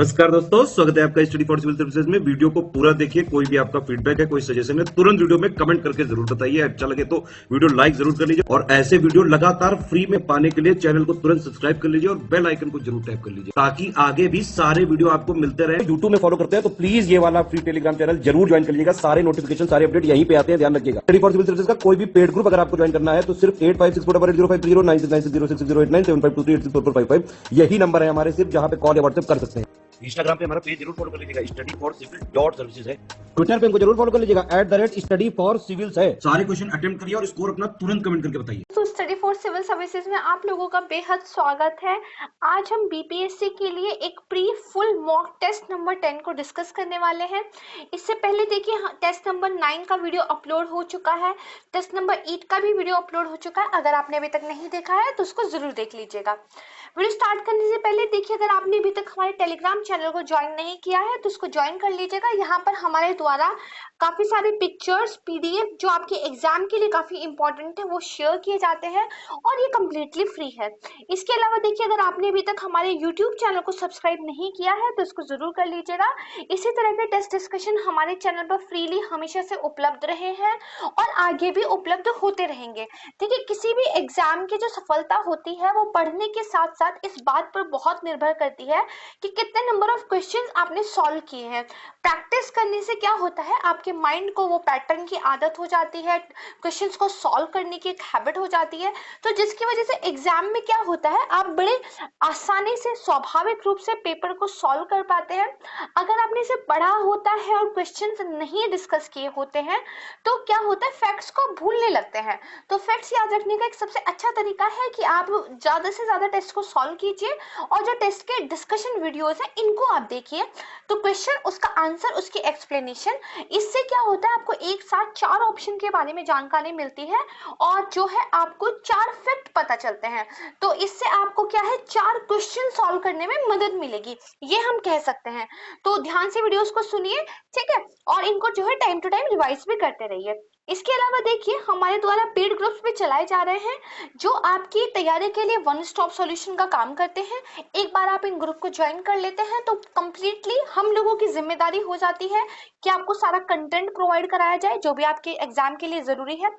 नमस्कार दोस्तों, स्वागत है आपका स्टडी फॉर सिविल सर्विसेज में। वीडियो को पूरा देखिए। कोई भी आपका फीडबैक है, कोई सजेशन है, तुरंत वीडियो में कमेंट करके जरूर बताइए। अच्छा लगे तो वीडियो लाइक जरूर कर लीजिए और ऐसे वीडियो लगातार फ्री में पाने के लिए चैनल को तुरंत सब्सक्राइब कर लीजिए और बेल आइकन को जरूर टैप कर लीजिए ताकि आगे भी सारे वीडियो आपको मिलते रहे। यूट्यूब में फॉलो करते हैं तो प्लीज ये वाला फ्री टेलीग्राम चैनल जरूर ज्वाइन कर लीजिएगा। सारे नोटिफिकेशन, सारे अपडेट यहीं पे आते हैं, ध्यान रखिएगा। स्टडी फॉर सिविल सर्विसेज का कोई भी पेड ग्रुप अगर आपको ज्वाइन करना है तो सिर्फ 8564805309697523860455 यही नंबर है हमारे, सिर्फ जहां पे कॉल या व्हाट्सएप कर सकते हैं। इंस्टाग्राम पे हमारा पेज जरूर फॉलो कर लीजिएगा, study for civil dot services है। ट्विटर पे हमको जरूर फॉलो कर लीजिएगा, @स्टडी फॉर सिविल्स है। सारे क्वेश्चन अटेम्प्ट करिए और स्कोर अपना तुरंत कमेंट करके बताइए। तो स्टडी फॉर सिविल सर्विसेज में आप लोगों का बेहद स्वागत है। आज हम बीपीएससी के लिए एक pre full mock test number 10 को डिस्कस करने वाले हैं। इससे पहले देखिए, टेस्ट नंबर 9 का वीडियो अपलोड हो चुका है, टेस्ट नंबर 8 का भी वीडियो अपलोड हो चुका है। अगर आपने अभी तक नहीं देखा है तो उसको जरूर देख लीजिएगा। वीडियो स्टार्ट करने से पहले देखिए, अगर आपने अभी तक हमारे टेलीग्राम चैनल को ज्वाइन नहीं किया है तो उसको ज्वाइन कर लीजिएगा। यहाँ पर हमारे द्वारा काफी सारे पिक्चर्स, पीडीएफ जो आपके एग्जाम के लिए काफी इंपॉर्टेंट है वो शेयर किए जाते हैं और ये कम्प्लीटली फ्री है। इसके अलावा देखिए, अगर आपने अभी तक हमारे यूट्यूब चैनल को सब्सक्राइब नहीं किया है तो इसको जरूर कर लीजिएगा। इसी तरह के टेस्ट डिस्कशन हमारे चैनल पर फ्रीली हमेशा से उपलब्ध रहे हैं और आगे भी उपलब्ध होते रहेंगे। देखिए, किसी भी एग्जाम की जो सफलता होती है वो पढ़ने के साथ साथ इस बात पर बहुत निर्भर करती है कि कितने नंबर ऑफ क्वेश्चंस आपने सॉल्व किए हैं। प्रैक्टिस करने से क्या होता है, आपके माइंड को वो पैटर्न की आदत हो जाती है, क्वेश्चंस को सॉल्व करने की एक हैबिट हो जाती है। तो जिसकी वजह से एग्जाम में क्या होता है, आप बड़े आसानी से, स्वाभाविक रूप से पेपर को सॉल्व कर पाते हैं। अगर आपने इसे पढ़ा होता है और क्वेश्चंस नहीं डिस्कस किए होते हैं तो क्या होता है, फैक्ट्स को भूलने लगते हैं। तो फैक्ट्स याद रखने का एक सबसे अच्छा तरीका है कि आप ज्यादा से ज्यादा टेस्ट को सॉल्व कीजिए और जो टेस्ट के डिस्कशन वीडियोस हैं इनको आप देखिए। तो क्वेश्चन, उसका आंसर, उसकी एक्सप्लेनेशन, इससे क्या होता है, आपको एक साथ 4 ऑप्शन के बारे में जानकारी मिलती है और जो है आपको 4 फैक्ट पता चलते हैं। तो इससे आपको क्या है, 4 क्वेश्चन सॉल्व करने में मदद मिलेगी, ये हम कह सकते हैं। तो ध्यान से वीडियोस को सुनिए, ठीक है, और इनको जो है टाइम टू टाइम रिवाइज भी करते रहिए। इसके अलावा देखिए, हमारे द्वारा पेड ग्रुप्स भी चलाए जा रहे हैं जो आपकी तैयारी के लिए वन स्टॉप सॉल्यूशन का काम करते हैं। एक बार आप इन ग्रुप को ज्वाइन कर लेते हैं तो कंप्लीटली हम लोगों की जिम्मेदारी हो जाती है कि आपको सारा कंटेंट प्रोवाइड कराया जाए जो भी आपके एग्जाम के लिए जरूरी है।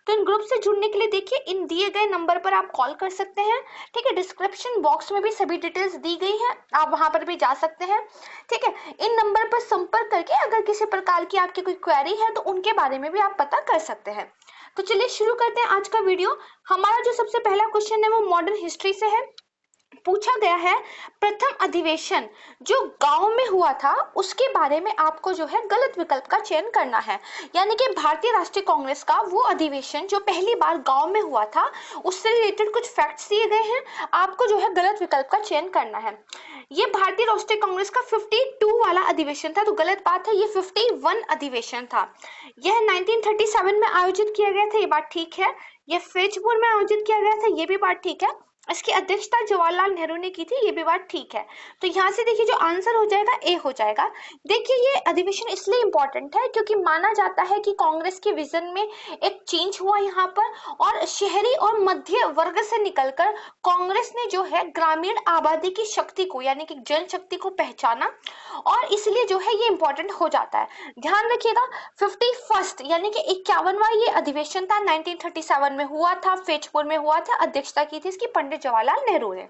तो इन ग्रुप से जुड़ने के लिए देखिए, इन दिए गए नंबर पर आप कॉल कर सकते हैं, ठीक है। डिस्क्रिप्शन बॉक्स में भी सभी डिटेल्स दी गई है, आप वहां पर भी जा सकते हैं, ठीक है। इन नंबर पर संपर्क करके अगर किसी प्रकार की आपकी कोई क्वेरी है तो उनके बारे में भी आप पता कर सकते हैं। तो चलिए शुरू करते हैं आज का वीडियो। हमारा जो सबसे पहला क्वेश्चन है वो मॉडर्न हिस्ट्री से है। पूछा गया है, प्रथम अधिवेशन जो गांव में हुआ था उसके बारे में आपको जो है गलत विकल्प का चयन करना है। यानी कि भारतीय राष्ट्रीय कांग्रेस का वो अधिवेशन जो पहली बार गांव में हुआ था, उससे रिलेटेड कुछ फैक्ट्स दिए गए हैं, आपको जो है गलत विकल्प का चयन करना है। ये भारतीय राष्ट्रीय कांग्रेस का 52 वाला अधिवेशन था, तो गलत बात है, ये 51 अधिवेशन था। यह 1937 में आयोजित किया गया था, ये बात ठीक है। यह फैजपुर में आयोजित किया गया था, ये भी बात ठीक है। इसकी अध्यक्षता जवाहरलाल नेहरू ने की थी, ये भी बात ठीक है। तो यहाँ से देखिए, जो आंसर हो जाएगा ए हो जाएगा। देखिए, ये अधिवेशन इसलिए इंपॉर्टेंट है क्योंकि माना जाता है कि कांग्रेस के विजन में एक चेंज हुआ यहाँ पर और शहरी और मध्य वर्ग से निकलकर कांग्रेस ने जो है ग्रामीण आबादी की शक्ति को, यानी कि जनशक्ति को पहचाना और इसलिए जो है ये इंपॉर्टेंट हो जाता है। ध्यान रखिएगा, 51st यानी कि 51वां ये अधिवेशन था, 1937 में हुआ था, फैजपुर में हुआ था, अध्यक्षता की थी इसकी पंडित जवाहरलाल नेहरू ने।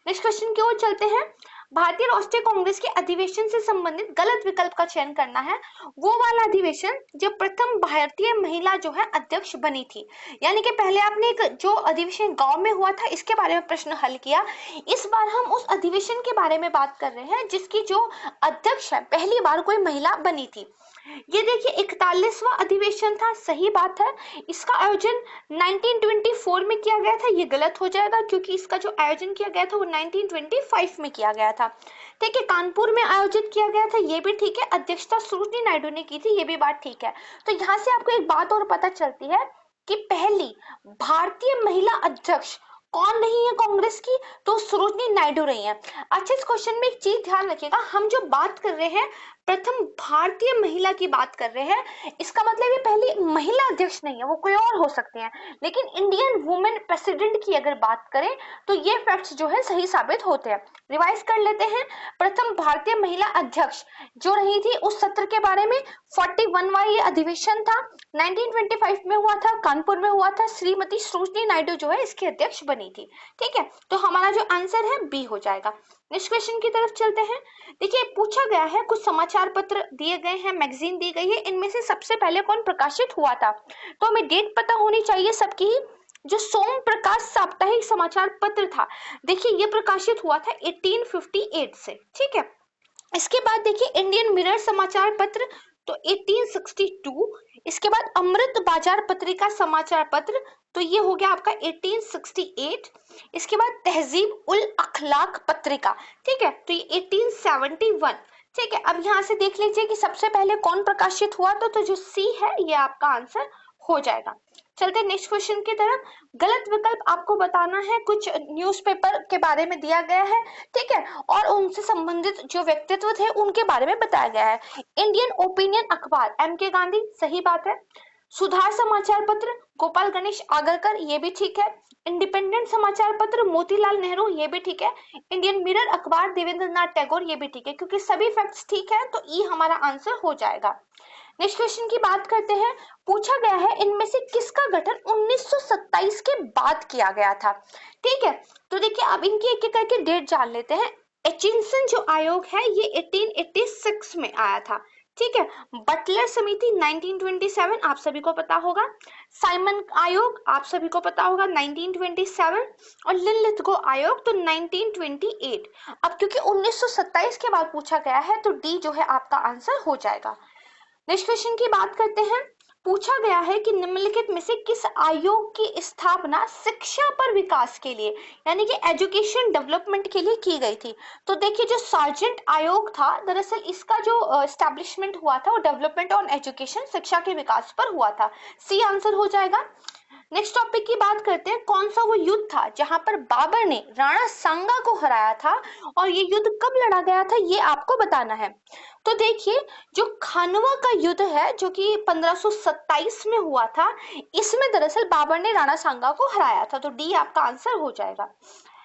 नेक्स्ट क्वेश्चन की ओर चलते हैं। भारतीय राष्ट्रीय कांग्रेस के अधिवेशन से संबंधित गलत विकल्प का चयन करना है। वो वाला अधिवेशन जब प्रथम भारतीय महिला जो है अध्यक्ष बनी थी, यानी कि पहले आपने एक जो अधिवेशन गांव में हुआ था इसके बारे में प्रश्न हल किया, इस बार हम उस अधिवेशन के बारे में बात कर रहे हैं जिसकी जो अध्यक्ष है पहली बार कोई महिला बनी थी। ये देखिए, 41वां अधिवेशन था, सही बात है। इसका आयोजन 1924 में किया गया था, ये गलत हो जाएगा क्योंकि इसका जो आयोजन किया गया था वो 1925 में किया गया था, ठीक है। कानपुर में आयोजित किया गया था, ये भी ठीक है। अध्यक्षता सरोजिनी नायडू ने की थी, ये भी बात ठीक है। तो यहाँ से आपको एक बात और पता चलती है कि पहली भारतीय महिला अध्यक्ष कौन रही है कांग्रेस की? तो सरोजनी नायडू रही है। अच्छा, इस क्वेश्चन में एक चीज ध्यान रखिएगा, हम जो बात कर रहे हैं प्रथम भारतीय महिला की बात कर रहे हैं, इसका मतलब ये पहली महिला अध्यक्ष नहीं है, वो कोई और हो सकती हैं, लेकिन इंडियन वुमेन प्रेसिडेंट की अगर बात करें तो ये फैक्ट्स जो है सही साबित होते हैं। रिवाइज कर लेते हैं, प्रथम भारतीय महिला अध्यक्ष जो रही थी उस सत्र के बारे में, 41वां ये अधिवेशन था, 1925 में हुआ था, कानपुर में हुआ था, श्रीमती सरोजनी नायडू जो है इसकी अध्यक्ष बनी थी। ठीक है, तो हमारा जो आंसर है बी हो जाएगा। नेक्स्ट क्वेश्चन की तरफ चलते हैं। देखिए, पूछा गया है, कुछ समाचार पत्र दिए गए हैं, मैगजीन दी गई है, इनमें से सबसे पहले कौन प्रकाशित हुआ था? तो हमें डेट पता होनी चाहिए सबकी। जो सोम प्रकाश साप्ताहिक समाचार पत्र था, देखिए ये प्रकाशित हुआ था 1858 से। ठीक है, इसके बाद देखिए इंडियन मिरर समाचार पत्र, तो 1862। इसके बाद अमृत बाजार पत्रिका समाचार पत्र, तो ये हो गया आपका 1868। इसके बाद तहजीब उल अखलाक पत्रिका, ठीक है, तो ये 1871। ठीक है, अब यहाँ से देख लीजिए कि सबसे पहले कौन प्रकाशित हुआ, तो जो सी है ये आपका आंसर हो जाएगा। चलते नेक्स्ट क्वेश्चन की तरफ। गलत विकल्प आपको बताना है, कुछ न्यूज़पेपर के बारे में दिया गया है, ठीक है, और उनसे संबंधित जो व्यक्तित्व थे उनके बारे में बताया गया है। इंडियन ओपिनियन अखबार एम के गांधी, सही बात है। सुधार समाचार पत्र गोपाल गणेश आगरकर, ये भी ठीक है। इंडिपेंडेंट समाचार पत्र मोतीलाल नेहरू, ये भी ठीक है। इंडियन मिरर अखबार देवेंद्र नाथ टैगोर, ये भी ठीक है, क्योंकि सभी फैक्ट्स ठीक है, तो ई हमारा आंसर हो जाएगा। नेक्स्ट क्वेश्चन की बात करते हैं। पूछा गया है, इनमें से किसका गठन 1927 के बाद किया गया था? ठीक है, तो देखिए अब इनकी एक एक करके डेट जान लेते हैं। एचिंसन जो आयोग है ये 1886 में आया था। ठीक है, बटलर समिति 1927, आप सभी को पता होगा। साइमन आयोग आप सभी को पता होगा 1927, और लिनलिथगो आयोग तो 1928। अब क्योंकि 1927 के बाद पूछा गया है तो डी जो है आपका आंसर हो जाएगा। नेक्स्ट क्वेश्चन की बात करते हैं। पूछा गया है कि निम्नलिखित में से किस आयोग की स्थापना शिक्षा पर विकास के लिए, यानी कि एजुकेशन डेवलपमेंट के लिए की गई थी? तो देखिए, जो सार्जेंट आयोग था, दरअसल इसका जो एस्टैब्लिशमेंट हुआ था वो डेवलपमेंट ऑन एजुकेशन, शिक्षा के विकास पर हुआ था। सी आंसर हो जाएगा। नेक्स्ट टॉपिक की बात करते हैं। कौन सा वो युद्ध था जहां पर बाबर ने राणा सांगा को हराया था, और ये युद्ध कब लड़ा गया था ये आपको बताना है। तो देखिए, जो खानवा का युद्ध है जो कि 1527 में हुआ था, इसमें दरअसल बाबर ने राणा सांगा को हराया था, तो डी आपका आंसर हो जाएगा।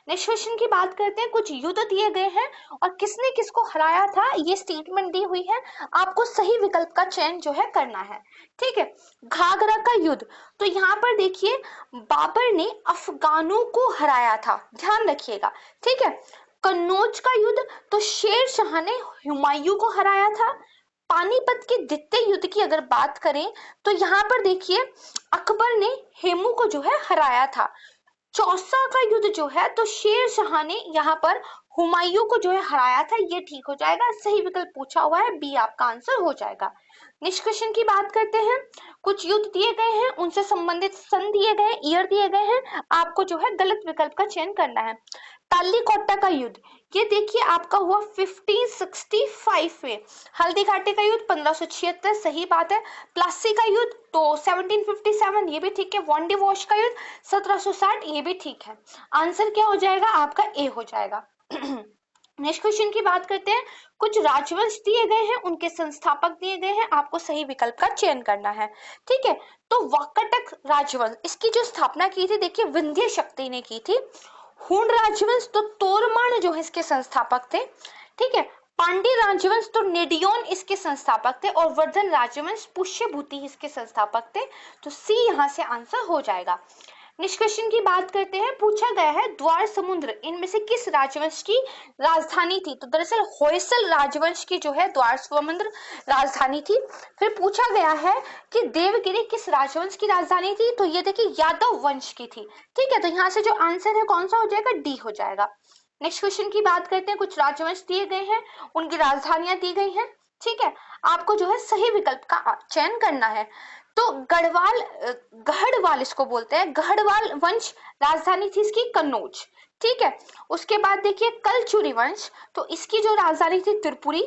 नेक्स्ट क्वेश्चन की बात करते हैं। कुछ युद्ध दिए गए हैं और किसने किसको हराया था ये स्टेटमेंट दी हुई है, आपको सही विकल्प का चयन जो है करना है। ठीक है, घाघरा का युद्ध, तो यहाँ पर देखिए बाबर ने अफगानों को हराया था, ध्यान रखिएगा। ठीक है, कन्नौज का युद्ध, तो शेर शाह ने हुमायूं को हराया था। पानीपत के द्वितीय युद्ध की अगर बात करें तो यहाँ पर देखिए अकबर ने हेमू को जो है हराया था। चौसा का युद्ध जो है तो शेर शाह ने यहाँ पर हुमायूं को जो है हराया था, ये ठीक हो जाएगा। सही विकल्प पूछा हुआ है, बी आपका आंसर हो जाएगा। नेक्स्ट क्वेश्चन की बात करते हैं। कुछ युद्ध दिए गए हैं, उनसे संबंधित सन दिए गए, ईयर दिए गए हैं, आपको जो है गलत विकल्प का चयन करना है। तालीकोटा का युद्ध, ये देखिए आपका हुआ 1565 में। हल्दी घाटी का युद्ध 1576, सही बात है। प्लासी का युद्ध तो 1757, ये भी ठीक है। वॉन्डी वॉश का युद्ध 1760, ये भी ठीक है। आंसर क्या हो जाएगा आपका, ए हो जाएगा। नेक्स्ट क्वेश्चन की बात करते हैं। कुछ राजवंश दिए गए हैं, उनके संस्थापक दिए गए हैं, आपको सही विकल्प का चयन करना है। ठीक है, तो वाकाटक राजवंश, इसकी जो स्थापना की थी देखिए विंध्य शक्ति ने की थी। हूण राजवंश तो तोरमाण जो है इसके संस्थापक थे। ठीक है, पांड्य राजवंश तो नेडियोन इसके संस्थापक थे, और वर्धन राजवंश पुष्यभूति इसके संस्थापक थे, तो सी यहाँ से आंसर हो जाएगा। नेक्स्ट क्वेश्चन की बात करते हैं। पूछा गया है द्वार समुद्र इनमें से किस राजवंश की राजधानी थी? तो दरअसल होयसल राजवंश की जो है द्वार समुद्र राजधानी थी। फिर पूछा गया है कि देवगिरी किस राजवंश की राजधानी थी? तो ये देखिए यादव वंश की थी। ठीक है, तो यहाँ से जो आंसर है कौन सा हो जाएगा, डी हो जाएगा। नेक्स्ट क्वेश्चन की बात करते हैं। कुछ राजवंश दिए गए हैं, उनकी राजधानियां दी गई हैं। ठीक है, आपको जो है सही विकल्प का चयन करना है। तो गढ़वाल इसको बोलते हैं, गढ़वाल वंश राजधानी थी इसकी कन्नौज। ठीक है, उसके बाद देखिए कलचुरी वंश, तो इसकी जो राजधानी थी त्रिपुरी।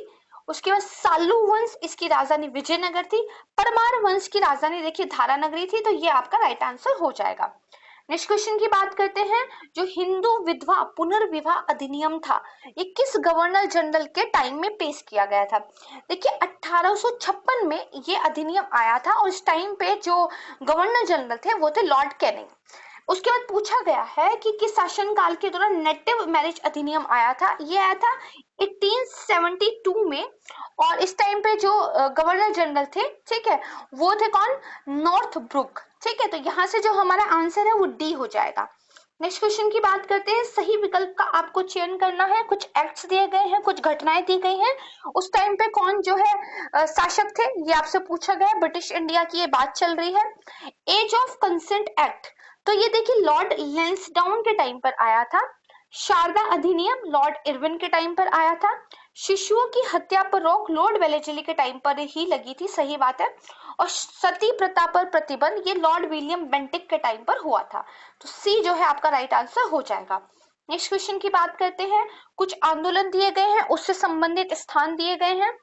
उसके बाद सालू वंश, इसकी राजधानी विजयनगर थी। परमार वंश की राजधानी देखिए धारानगरी थी, तो ये आपका राइट आंसर हो जाएगा। नेक्स्ट क्वेश्चन की बात करते हैं। जो हिंदू विधवा पुनर्विवाह अधिनियम था, ये किस गवर्नर जनरल के टाइम में पेश किया गया था? देखिए 1856 में ये अधिनियम आया था और इस टाइम पे जो गवर्नर जनरल थे वो थे लॉर्ड कैनिंग। उसके बाद पूछा गया है कि किस शासनकाल के दौरान नेटिव मैरिज अधिनियम आया था? ये आया था 1872 में, और इस टाइम पे जो गवर्नर जनरल थे, ठीक है, वो थे कौन? Northbrook. ठीक है, तो यहाँ से जो हमारा आंसर है वो डी हो जाएगा। नेक्स्ट क्वेश्चन की बात करते हैं। सही विकल्प का आपको चयन करना है। कुछ एक्ट्स दिए गए हैं, कुछ घटनाएं दी गई हैं। उस टाइम पे कौन जो है शासक थे, ये आपसे पूछा गया है। ब्रिटिश इंडिया की ये बात चल रही है। एज ऑफ कंसेंट एक्ट, तो ये देखिए लॉर्ड लैंसडाउन के टाइम पर आया था। शारदा अधिनियम लॉर्ड इरविन के टाइम पर आया था। शिशुओं की हत्या पर रोक लॉर्ड वेलेस्ली के टाइम पर ही लगी थी, सही बात है। और सती प्रथा पर प्रतिबंध ये लॉर्ड विलियम बेंटिक के टाइम पर हुआ था। तो सी जो है आपका राइट आंसर हो जाएगा। नेक्स्ट क्वेश्चन की बात करते हैं। कुछ आंदोलन दिए गए हैं, उससे संबंधित स्थान दिए गए हैं।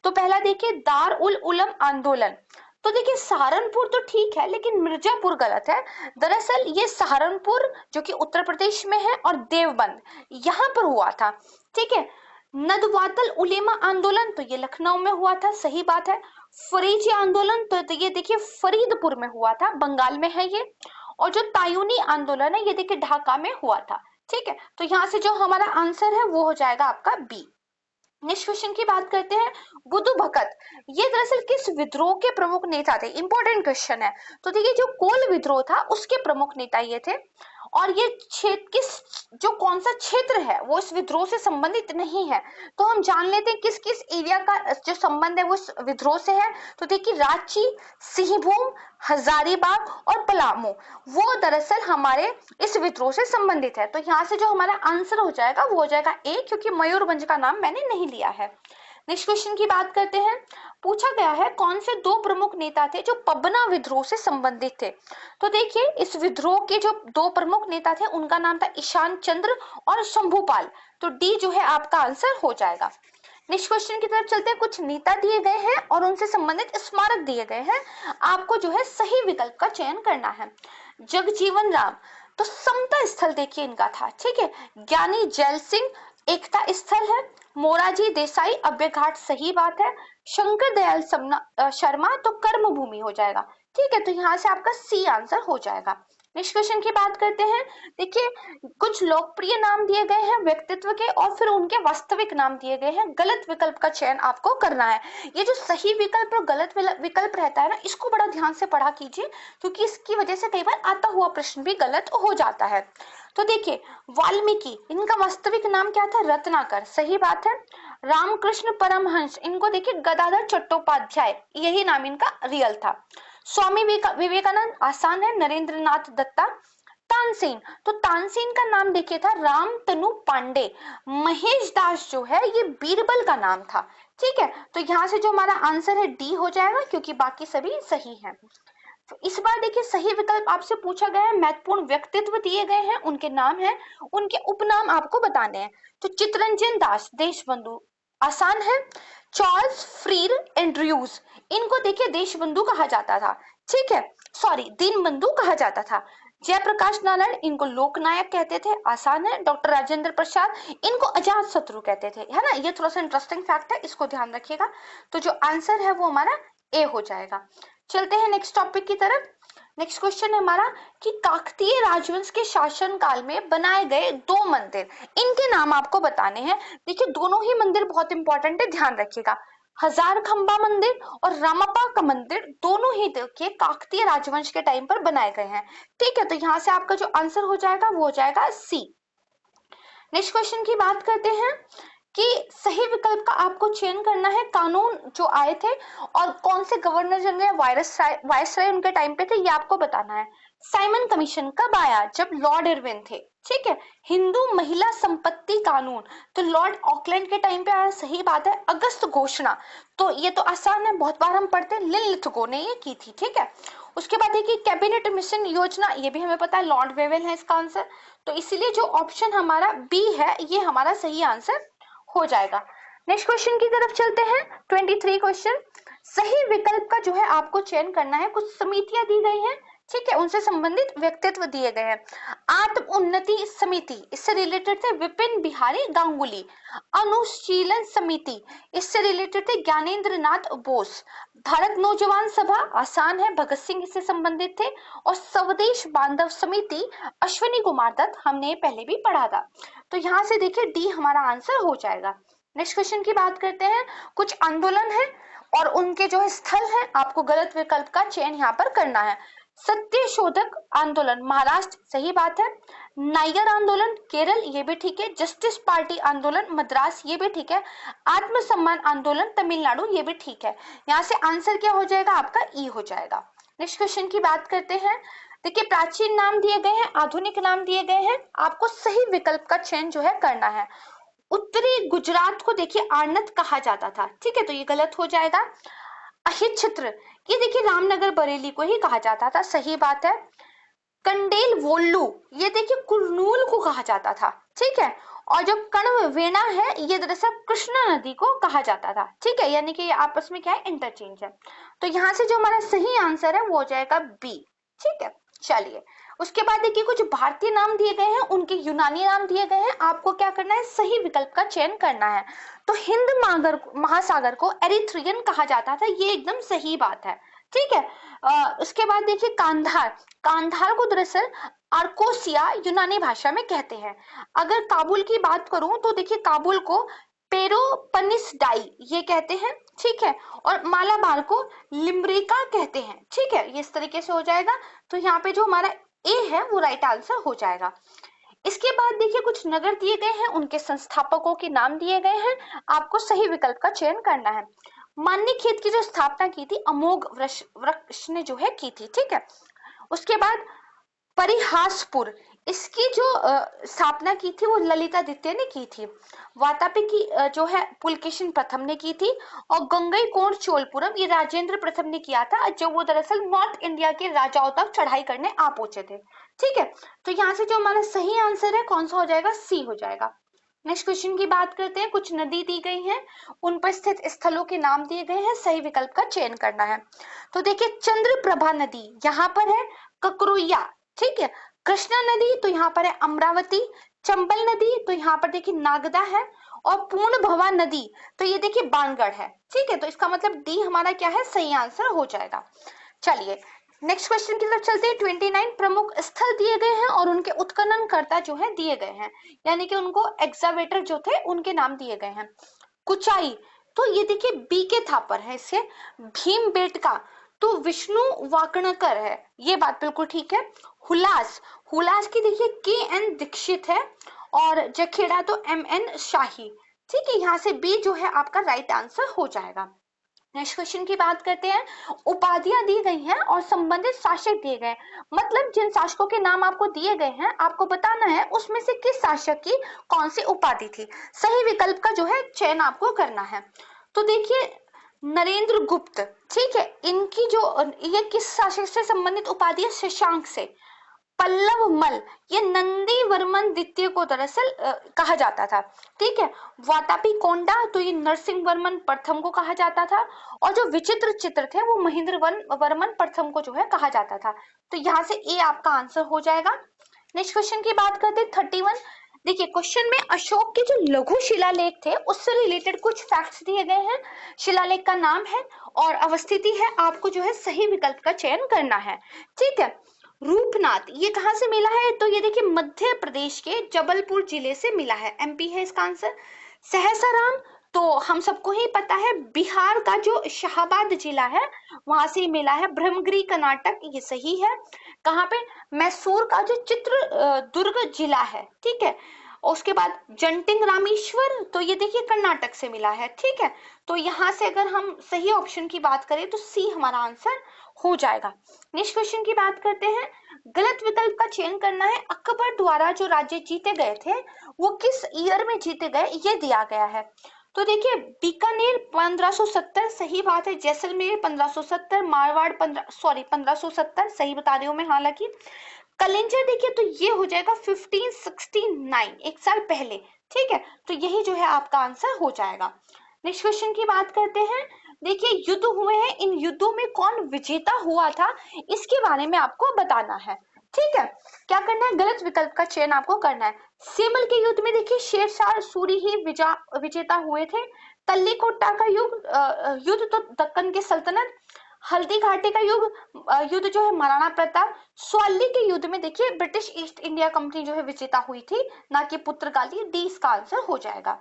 तो पहला देखिए दार उल उलम आंदोलन। तो देखिए सहारनपुर तो ठीक है, लेकिन मिर्जापुर गलत है। दरअसल ये सहारनपुर जो कि उत्तर प्रदेश में है और देवबंद यहाँ पर हुआ था। ठीक है। नदवातल उलेमा आंदोलन, तो ये लखनऊ में हुआ था, सही बात है। फरीजी आंदोलन, तो ये देखिए फरीदपुर में हुआ था, बंगाल में है ये। और जो तायूनी आंदोलन है, ये देखिए ढाका में हुआ था। ठीक है, तो यहाँ से जो हमारा आंसर है वो हो जाएगा आपका बी। नेक्स्ट क्वेश्चन की बात करते हैं। बुद्धू भगत, ये दरअसल किस विद्रोह के प्रमुख नेता थे? इंपॉर्टेंट क्वेश्चन है। तो देखिए जो कोल विद्रोह था उसके प्रमुख नेता ये थे। और ये क्षेत्र किस जो कौन सा क्षेत्र है वो इस विद्रोह से संबंधित नहीं है। तो हम जान लेते हैं किस किस एरिया का जो संबंध है वो इस विद्रोह से है। तो देखिए रांची, सिंहभूम, हजारीबाग और पलामू वो दरअसल हमारे इस विद्रोह से संबंधित है। तो यहाँ से जो हमारा आंसर हो जाएगा वो हो जाएगा ए, क्योंकि मयूरभंज का नाम मैंने नहीं लिया है। नेक्स्ट क्वेश्चन की बात करते हैं। पूछा गया है कौन से दो प्रमुख नेता थे जो पबना विद्रोह से संबंधित थे? तो देखिए इस विद्रोह के जो दो प्रमुख नेता थे उनका नाम था ईशान चंद्र और शंभुपाल। तो डी जो है आपका आंसर हो जाएगा। नेक्स्ट क्वेश्चन की तरफ चलते हैं। कुछ नेता दिए गए हैं और उनसे संबंधित स्मारक दिए गए हैं। आपको जो है सही विकल्प का चयन करना है। जगजीवन राम, तो समता स्थल देखिए इनका था। ठीक है। ज्ञानी जैल सिंह एकता स्थल है। मोरारजी देसाई अभ्य घाट, सही बात है। शंकर दयाल शर्मा, तो कर्म भूमि हो जाएगा। ठीक है, तो यहाँ से आपका सी आंसर हो जाएगा। नेक्स्ट क्वेश्चन की बात करते हैं। देखिए कुछ लोकप्रिय नाम दिए गए हैं व्यक्तित्व के और फिर उनके वास्तविक नाम दिए गए हैं। गलत विकल्प का चयन आपको करना है। ये जो सही विकल्प और गलत विकल्प रहता है ना, इसको बड़ा ध्यान से पढ़ा कीजिए, क्योंकि इसकी वजह से कई बार आता हुआ प्रश्न भी गलत हो जाता है। तो देखिए वाल्मीकि, इनका वास्तविक नाम क्या था? रत्नाकर, सही बात है। रामकृष्ण परमहंस, इनको देखिए गदाधर चट्टोपाध्याय, यही नाम इनका रियल था। स्वामी विवेकानंद, आसान है। नरेंद्रनाथ दत्ता। तानसेन, तो तानसेन का नाम देखिए था रामतनु पांडे। महेश दास जो है ये बीरबल का नाम था। ठीक है, तो यहाँ से जो हमारा आंसर है डी हो जाएगा, क्योंकि बाकी सभी सही हैं। तो इस बार देखिए सही विकल्प आपसे पूछा गया है। महत्वपूर्ण व्यक्तित्व दिए गए हैं, उनके नाम हैं, उनके उपनाम आपको बताने हैं। तो चित्तरंजन दास देशबंधु, आसान है। चार्ल्स फ्रीर एंड्रयूज, इनको देखिए देशबंधु कहा जाता था। ठीक है, सॉरी दीनबंधु कहा जाता था। जयप्रकाश नारायण, इनको लोकनायक कहते थे, आसान है। डॉक्टर राजेंद्र प्रसाद, इनको अजात शत्रु कहते थे, है ना। ये थोड़ा सा इंटरेस्टिंग फैक्ट है, इसको ध्यान रखिएगा। तो जो आंसर है वो हमारा ए हो जाएगा। चलते हैं नेक्स्ट टॉपिक की तरफ। नेक्स्ट क्वेश्चन है हमारा कि काकतीय राजवंश के शासन काल में बनाए गए दो मंदिर, इनके नाम आपको बताने हैं। देखिए दोनों ही मंदिर बहुत इंपॉर्टेंट है, ध्यान रखिएगा। हजार खंबा मंदिर और रामप्पा का मंदिर, दोनों ही देखिए काकतीय राजवंश के टाइम पर बनाए गए हैं। ठीक है, तो यहाँ से आपका जो आंसर हो जाएगा वो हो जाएगा सी। नेक्स्ट क्वेश्चन की बात करते हैं कि सही विकल्प का आपको चयन करना है। कानून जो आए थे और कौन से गवर्नर जनरल वायसराय उनके टाइम पे थे, ये आपको बताना है। साइमन कमीशन कब आया? जब लॉर्ड इरविन थे। ठीक है। हिंदू महिला संपत्ति कानून, तो लॉर्ड ऑकलैंड के टाइम पे आया, सही बात है। अगस्त घोषणा, तो ये तो आसान है, बहुत बार हम पढ़ते हैं, लिनलिथगो ने ये की थी। ठीक है। उसके बाद देखिए कैबिनेट मिशन योजना, ये भी हमें पता है लॉर्ड वेवेल है इसका आंसर। तो इसीलिए जो ऑप्शन हमारा बी है ये हमारा सही आंसर हो जाएगा। नेक्स्ट क्वेश्चन की तरफ चलते हैं। 23 क्वेश्चन। सही विकल्प का जो है आपको चयन करना है। कुछ समितियां दी गई हैं, ठीक है, उनसे संबंधित व्यक्तित्व दिए गए हैं। आत्म उन्नति समिति, इससे रिलेटेड थे विपिन बिहारी गांगुली। अनुशीलन समिति, इससे रिलेटेड थे ज्ञानेंद्र नाथ बोस। भारत नौजवान सभा, आसान है, भगत सिंह इससे संबंधित थे। और स्वदेश बांधव समिति, अश्विनी कुमार दत्त, हमने पहले भी पढ़ा था। तो यहाँ से देखिए डी हमारा आंसर हो जाएगा। नेक्स्ट क्वेश्चन की बात करते हैं। कुछ आंदोलन है और उनके जो है स्थल है, आपको गलत विकल्प का चयन यहाँ पर करना है। सत्यशोधक आंदोलन महाराष्ट्र, सही बात है। नायर आंदोलन केरल, ये भी ठीक है। जस्टिस पार्टी आंदोलन मद्रास, ये भी ठीक है। आत्मसम्मान आंदोलन तमिलनाडु, ये भी ठीक है। यहाँ से आंसर क्या हो जाएगा आपका, ई हो जाएगा। नेक्स्ट क्वेश्चन की बात करते हैं। देखिए प्राचीन नाम दिए गए हैं, आधुनिक नाम दिए गए हैं, आपको सही विकल्प का चयन जो है करना है। उत्तरी गुजरात को देखिए आर्नत कहा जाता था, ठीक है, तो ये गलत हो जाएगा। अहिच्छत्र, ये देखिए रामनगर बरेली को ही कहा जाता था, सही बात है। कंडेल वोल्लू, ये देखिए कुरनूल को कहा जाता था, ठीक है। और जो कण्व वेणा है, ये दरअसल कृष्णा नदी को कहा जाता था, ठीक है, यानी कि ये आपस में क्या है, इंटरचेंज है। तो यहाँ से जो हमारा सही आंसर है वो हो जाएगा बी, ठीक है। चलिए उसके बाद देखिए कुछ भारतीय नाम दिए गए हैं, उनके यूनानी नाम दिए गए हैं, आपको क्या करना है, सही विकल्प का चयन करना है। तो हिंद महासागर को एरिथ्रियन कहा जाता था, ये एकदम सही बात है, ठीक है। उसके बाद देखिए कांधार, कांधार को दरअसल आर्कोसिया यूनानी भाषा में कहते हैं। अगर काबुल की बात करूं तो देखिए काबुल को पेरोपनिसडाई ये कहते हैं, ठीक है। और मालाबार को लिम्ब्रिका कहते हैं, ठीक है, ये इस तरीके से हो जाएगा। तो यहाँ पे जो हमारा ए है वो राइट आंसर हो जाएगा। इसके बाद देखिए कुछ नगर दिए गए हैं, उनके संस्थापकों के नाम दिए गए हैं, आपको सही विकल्प का चयन करना है। मान्यखेत की जो स्थापना की थी अमोघ वृक्ष ने जो है की थी, ठीक है। उसके बाद परिहासपुर, इसकी जो स्थापना की थी वो ललितादित्य ने की थी। वातापी की जो है पुलकेशिन प्रथम ने की थी। और गंगईकोंड चोलपुरम ये राजेंद्र प्रथम ने किया था, जब वो दरअसल नॉर्थ इंडिया के राजाओं तक चढ़ाई करने आ पहुंचे थे, ठीक है। तो यहाँ से जो हमारा सही आंसर है कौन सा हो जाएगा, सी हो जाएगा। नेक्स्ट क्वेश्चन की बात करते हैं। कुछ नदी दी गई हैं, उन पर स्थित स्थलों के नाम दिए गए हैं, सही विकल्प का चयन करना है। तो देखिए चंद्रप्रभा नदी यहाँ पर है ककरोया, ठीक है। कृष्णा नदी तो यहाँ पर है अमरावती। चंबल नदी तो यहाँ पर देखिए नागदा है। और पूर्ण भवा नदी तो ये देखिए बानगढ़ है, ठीक है। तो इसका मतलब डी हमारा क्या है, सही आंसर हो जाएगा। चलिए नेक्स्ट क्वेश्चन की तरफ चलते हैं। 29 प्रमुख स्थल दिए गए हैं और उनके उत्खननकर्ता जो है दिए गए हैं, यानी कि उनको एग्जावेटर जो थे उनके नाम दिए गए हैं। कुचाई तो ये देखिए बी के थापर है इससे। भीमबेटका तो विष्णु वाकणकर है, ये बात बिल्कुल ठीक है। हुलास, हुलास की देखिए के एन दीक्षित है। और जखेड़ा तो एम एन शाही, ठीक है। यहाँ से बी जो है आपका राइट आंसर हो जाएगा। नेक्स्ट क्वेश्चन की बात करते हैं। उपाधियां दी गई हैं और संबंधित शासक दिए गए, मतलब जिन शासकों के नाम आपको दिए गए हैं आपको बताना है उसमें से किस शासक की कौन सी उपाधि थी, सही विकल्प का जो है चयन आपको करना है। तो देखिए नरेंद्र गुप्त, ठीक है, इनकी जो ये किस शासक से संबंधित उपाधि है, शशांक से। पल्लव मल ये नंदी वर्मन द्वितीय को दरअसल कहा जाता था, ठीक है। वातापी कोंडा तो ये नरसिंह वर्मन प्रथम को कहा जाता था। और जो विचित्र चित्र थे वो महेंद्र वर्मन प्रथम को जो है कहा जाता था। तो यहाँ से ए आपका आंसर हो जाएगा। नेक्स्ट क्वेश्चन की बात करते हैं 31। देखिए क्वेश्चन में अशोक के जो लघु शिलालेख थे उससे रिलेटेड कुछ फैक्ट्स दिए गए हैं। शिलालेख का नाम है और अवस्थिति है, आपको जो है सही विकल्प का चयन करना है, ठीक है। रूपनाथ ये कहां से मिला है, तो ये देखिए मध्य प्रदेश के जबलपुर जिले से मिला है, एमपी है इसका आंसर। सहसाराम तो हम सबको ही पता है बिहार का जो शाहाबाद जिला है वहां से मिला है। ब्रह्मगिरी कर्नाटक ये सही है। कहाँ पे, मैसूर का जो चित्रदुर्ग जिला है, ठीक है। उसके बाद जंटिंग रामेश्वर तो ये देखिए कर्नाटक से मिला है, ठीक है। तो यहाँ से अगर हम सही ऑप्शन की बात करें तो सी हमारा आंसर हो जाएगा। नेक्स्ट क्वेश्चन की बात करते हैं। गलत विकल्प का चयन करना है। अकबर द्वारा जो राज्य जीते गए थे वो किस ईयर में जीते गए ये दिया गया है। तो देखिए बीकानेर 1570 सही बात है। जैसलमेर 1570, मारवाड़ 1570 सही बता रही हूँ मैं हालांकि। कलिंजर देखिए तो ये हो जाएगा 1569 एक साल पहले, ठीक है। तो यही जो है आपका आंसर हो जाएगा। नेक्स्ट क्वेश्चन की बात करते हैं। देखिए युद्ध हुए हैं, इन युद्धों में कौन विजेता हुआ था इसके बारे में आपको बताना है। ठीक है, क्या करना है, गलत विकल्प का चयन आपको करना है। सेमल के युद्ध में देखिए शेरशाह सूरी ही विजेता हुए थे। तल्लीकोटा का युद्ध तो दक्कन की सल्तनत। हल्दी घाटी का युद्ध जो है महाराणा प्रताप। स्वाली के युद्ध में देखिए ब्रिटिश ईस्ट इंडिया कंपनी जो है विजेता हुई थी, ना कि पुर्तगाली। डी इसका आंसर हो जाएगा।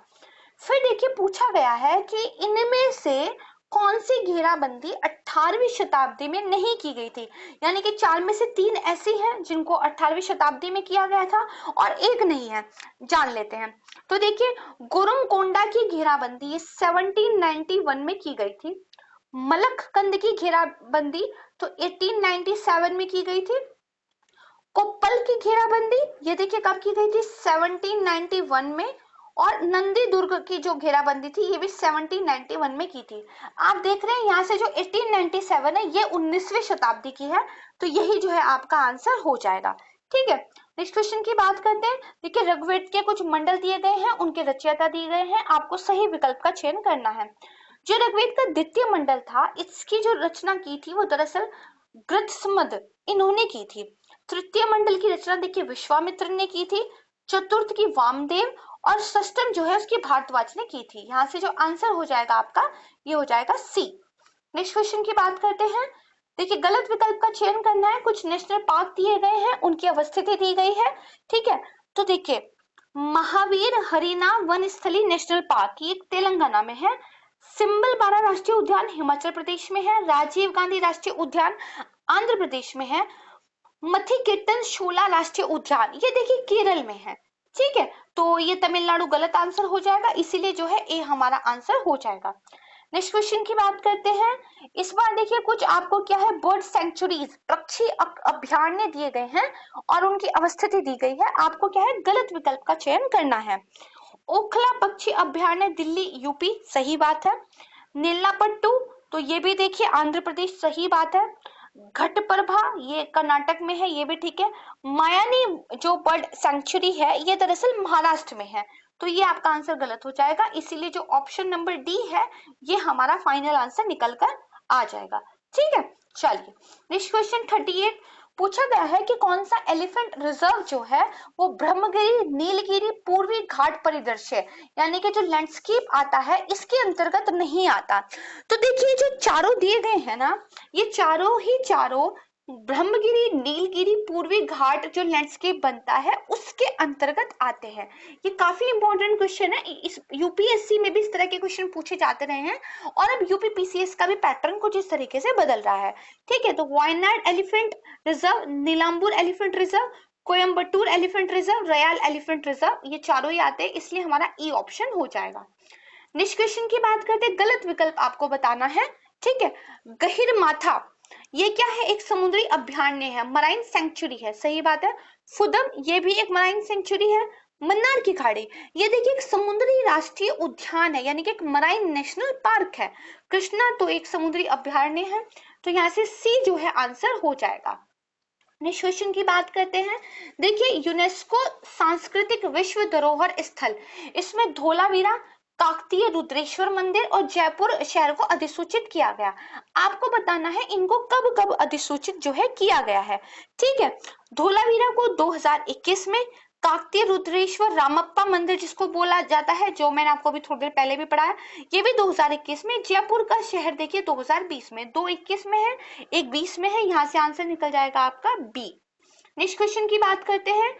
फिर देखिए पूछा गया है कि इनमें से कौन सी घेराबंदी 18वीं शताब्दी में नहीं की गई थी, यानी कि 4 में से 3 ऐसी हैं जिनको 18वीं शताब्दी में किया गया था और एक नहीं है, जान लेते हैं। तो देखिए गोरमकोंडा की घेराबंदी 1791 में की गई थी। मलककंद की घेराबंदी तो 1897 में की गई थी। कोप्पल की घेराबंदी ये देखिए कब की गई थी, 1791 में। और नंदी दुर्ग की जो घेराबंदी थी ये भी 1791 में की थी। आप देख रहे हैं यहाँ से जो 1897 है ये 19वीं शताब्दी की है, तो यही जो है आपका आंसर हो जाएगा। ठीक है, नेक्स्ट क्वेश्चन की बात करते हैं। देखिए ऋग्वेद के कुछ मंडल दिए गए हैं, उनके रचयिता दिए गए हैं, आपको सही विकल्प का चयन करना है। जो ऋग्वेद का द्वितीय मंडल था इसकी जो रचना की थी वो दरअसल गृत्समद इन्होंने की थी। तृतीय मंडल की रचना देखिए विश्वामित्र ने की थी। चतुर्थ की वामदेव और षष्टम जो है उसकी भारद्वाज ने की थी। यहाँ से जो आंसर हो जाएगा आपका ये हो जाएगा सी। नेक्स्ट क्वेश्चन की बात करते हैं। देखिए गलत विकल्प का चयन करना है। कुछ नेशनल पार्क दिए गए हैं, उनकी अवस्थिति दी गई है। ठीक है, तो देखिए महावीर हरिना वन स्थली नेशनल पार्क ये तेलंगाना में है। सिम्बलबारा राष्ट्रीय उद्यान हिमाचल प्रदेश में है। राजीव गांधी राष्ट्रीय उद्यान आंध्र प्रदेश में है। मथिकेतन शोला राष्ट्रीय उद्यान ये देखिए केरल में है। ठीक है, तो ये तमिलनाडु गलत आंसर हो जाएगा, इसीलिए जो है ए हमारा आंसर हो जाएगा। नेक्स्ट क्वेश्चन की बात करते हैं। इस बार देखिए कुछ आपको क्या है, बर्ड सेंचुरीज पक्षी अभयारण्य दिए गए हैं और उनकी अवस्थिति दी गई है। आपको क्या है, गलत विकल्प का चयन करना है। ओखला पक्षी अभयारण्य दिल्ली यूपी, सही बात है। नीलापट्टू तो ये भी देखिए आंध्र प्रदेश, सही बात है। घटप्रभा ये कर्नाटक में है, ये भी ठीक है। मायानी जो बर्ड सेंचुरी है ये दरअसल महाराष्ट्र में है, तो ये आपका आंसर गलत हो जाएगा, इसीलिए जो ऑप्शन नंबर डी है ये हमारा फाइनल आंसर निकल कर आ जाएगा। ठीक है, चलिए नेक्स्ट क्वेश्चन 38 पूछा गया है कि कौन सा एलिफेंट रिजर्व जो है वो ब्रह्मगिरी नीलगिरी पूर्वी घाट परिदृश्य यानी कि जो लैंडस्केप आता है इसके अंतर्गत नहीं आता। तो देखिए जो चारों दिए गए हैं ना, ये चारों ब्रह्मगिरी नीलगिरी पूर्वी घाट जो लैंडस्केप बनता है उसके अंतर्गत आते हैं। ये काफी इंपॉर्टेंट क्वेश्चन है, इस यूपीएससी में भी इस तरह के क्वेश्चन पूछे जाते रहे हैं और अब यूपी पीसीएस का भी पैटर्न कुछ इस तरीके से बदल रहा है। ठीक है, तो Wayanad elephant reserve, Nilambur elephant reserve, Coimbatore elephant reserve, royal elephant reserve ये चारों ही आते हैं, इसलिए हमारा ई ऑप्शन हो जाएगा। नेक्स्ट क्वेश्चन की बात करते हैं, गलत विकल्प आपको बताना है। ठीक है, गहिरमाथा ये क्या है, एक समुद्री अभयारण्य है, मराइन सेंचुरी है, सही बात है। फुदम ये भी एक मराइन सेंचुरी है। मन्नार की खाड़ी ये देखिए एक समुद्री राष्ट्रीय उद्यान है, यानी कि एक मराइन नेशनल पार्क है। कृष्णा तो एक समुद्री अभयारण्य है, तो यहाँ से सी जो है आंसर हो जाएगा। नेक्स्ट क्वेश्चन की बात करते हैं। देखिए यूनेस्को सांस्कृतिक विश्व धरोहर स्थल, इसमें धोलावीरा, काकतीय रुद्रेश्वर मंदिर और जयपुर शहर को अधिसूचित किया गया। आपको बताना है इनको कब कब अधिसूचित जो है किया गया है। ठीक है, धोलावीरा को 2021 में, काकतीय रुद्रेश्वर रामप्पा मंदिर जिसको बोला जाता है, जो मैंने आपको अभी थोड़ी देर पहले भी पढ़ाया, ये भी 2021 में। जयपुर का शहर देखिए 2020 में, 2 21 में है, 1 20 में है, यहाँ से आंसर निकल जाएगा आपका बी। नेक्स्ट क्वेश्चन की बात करते हैं।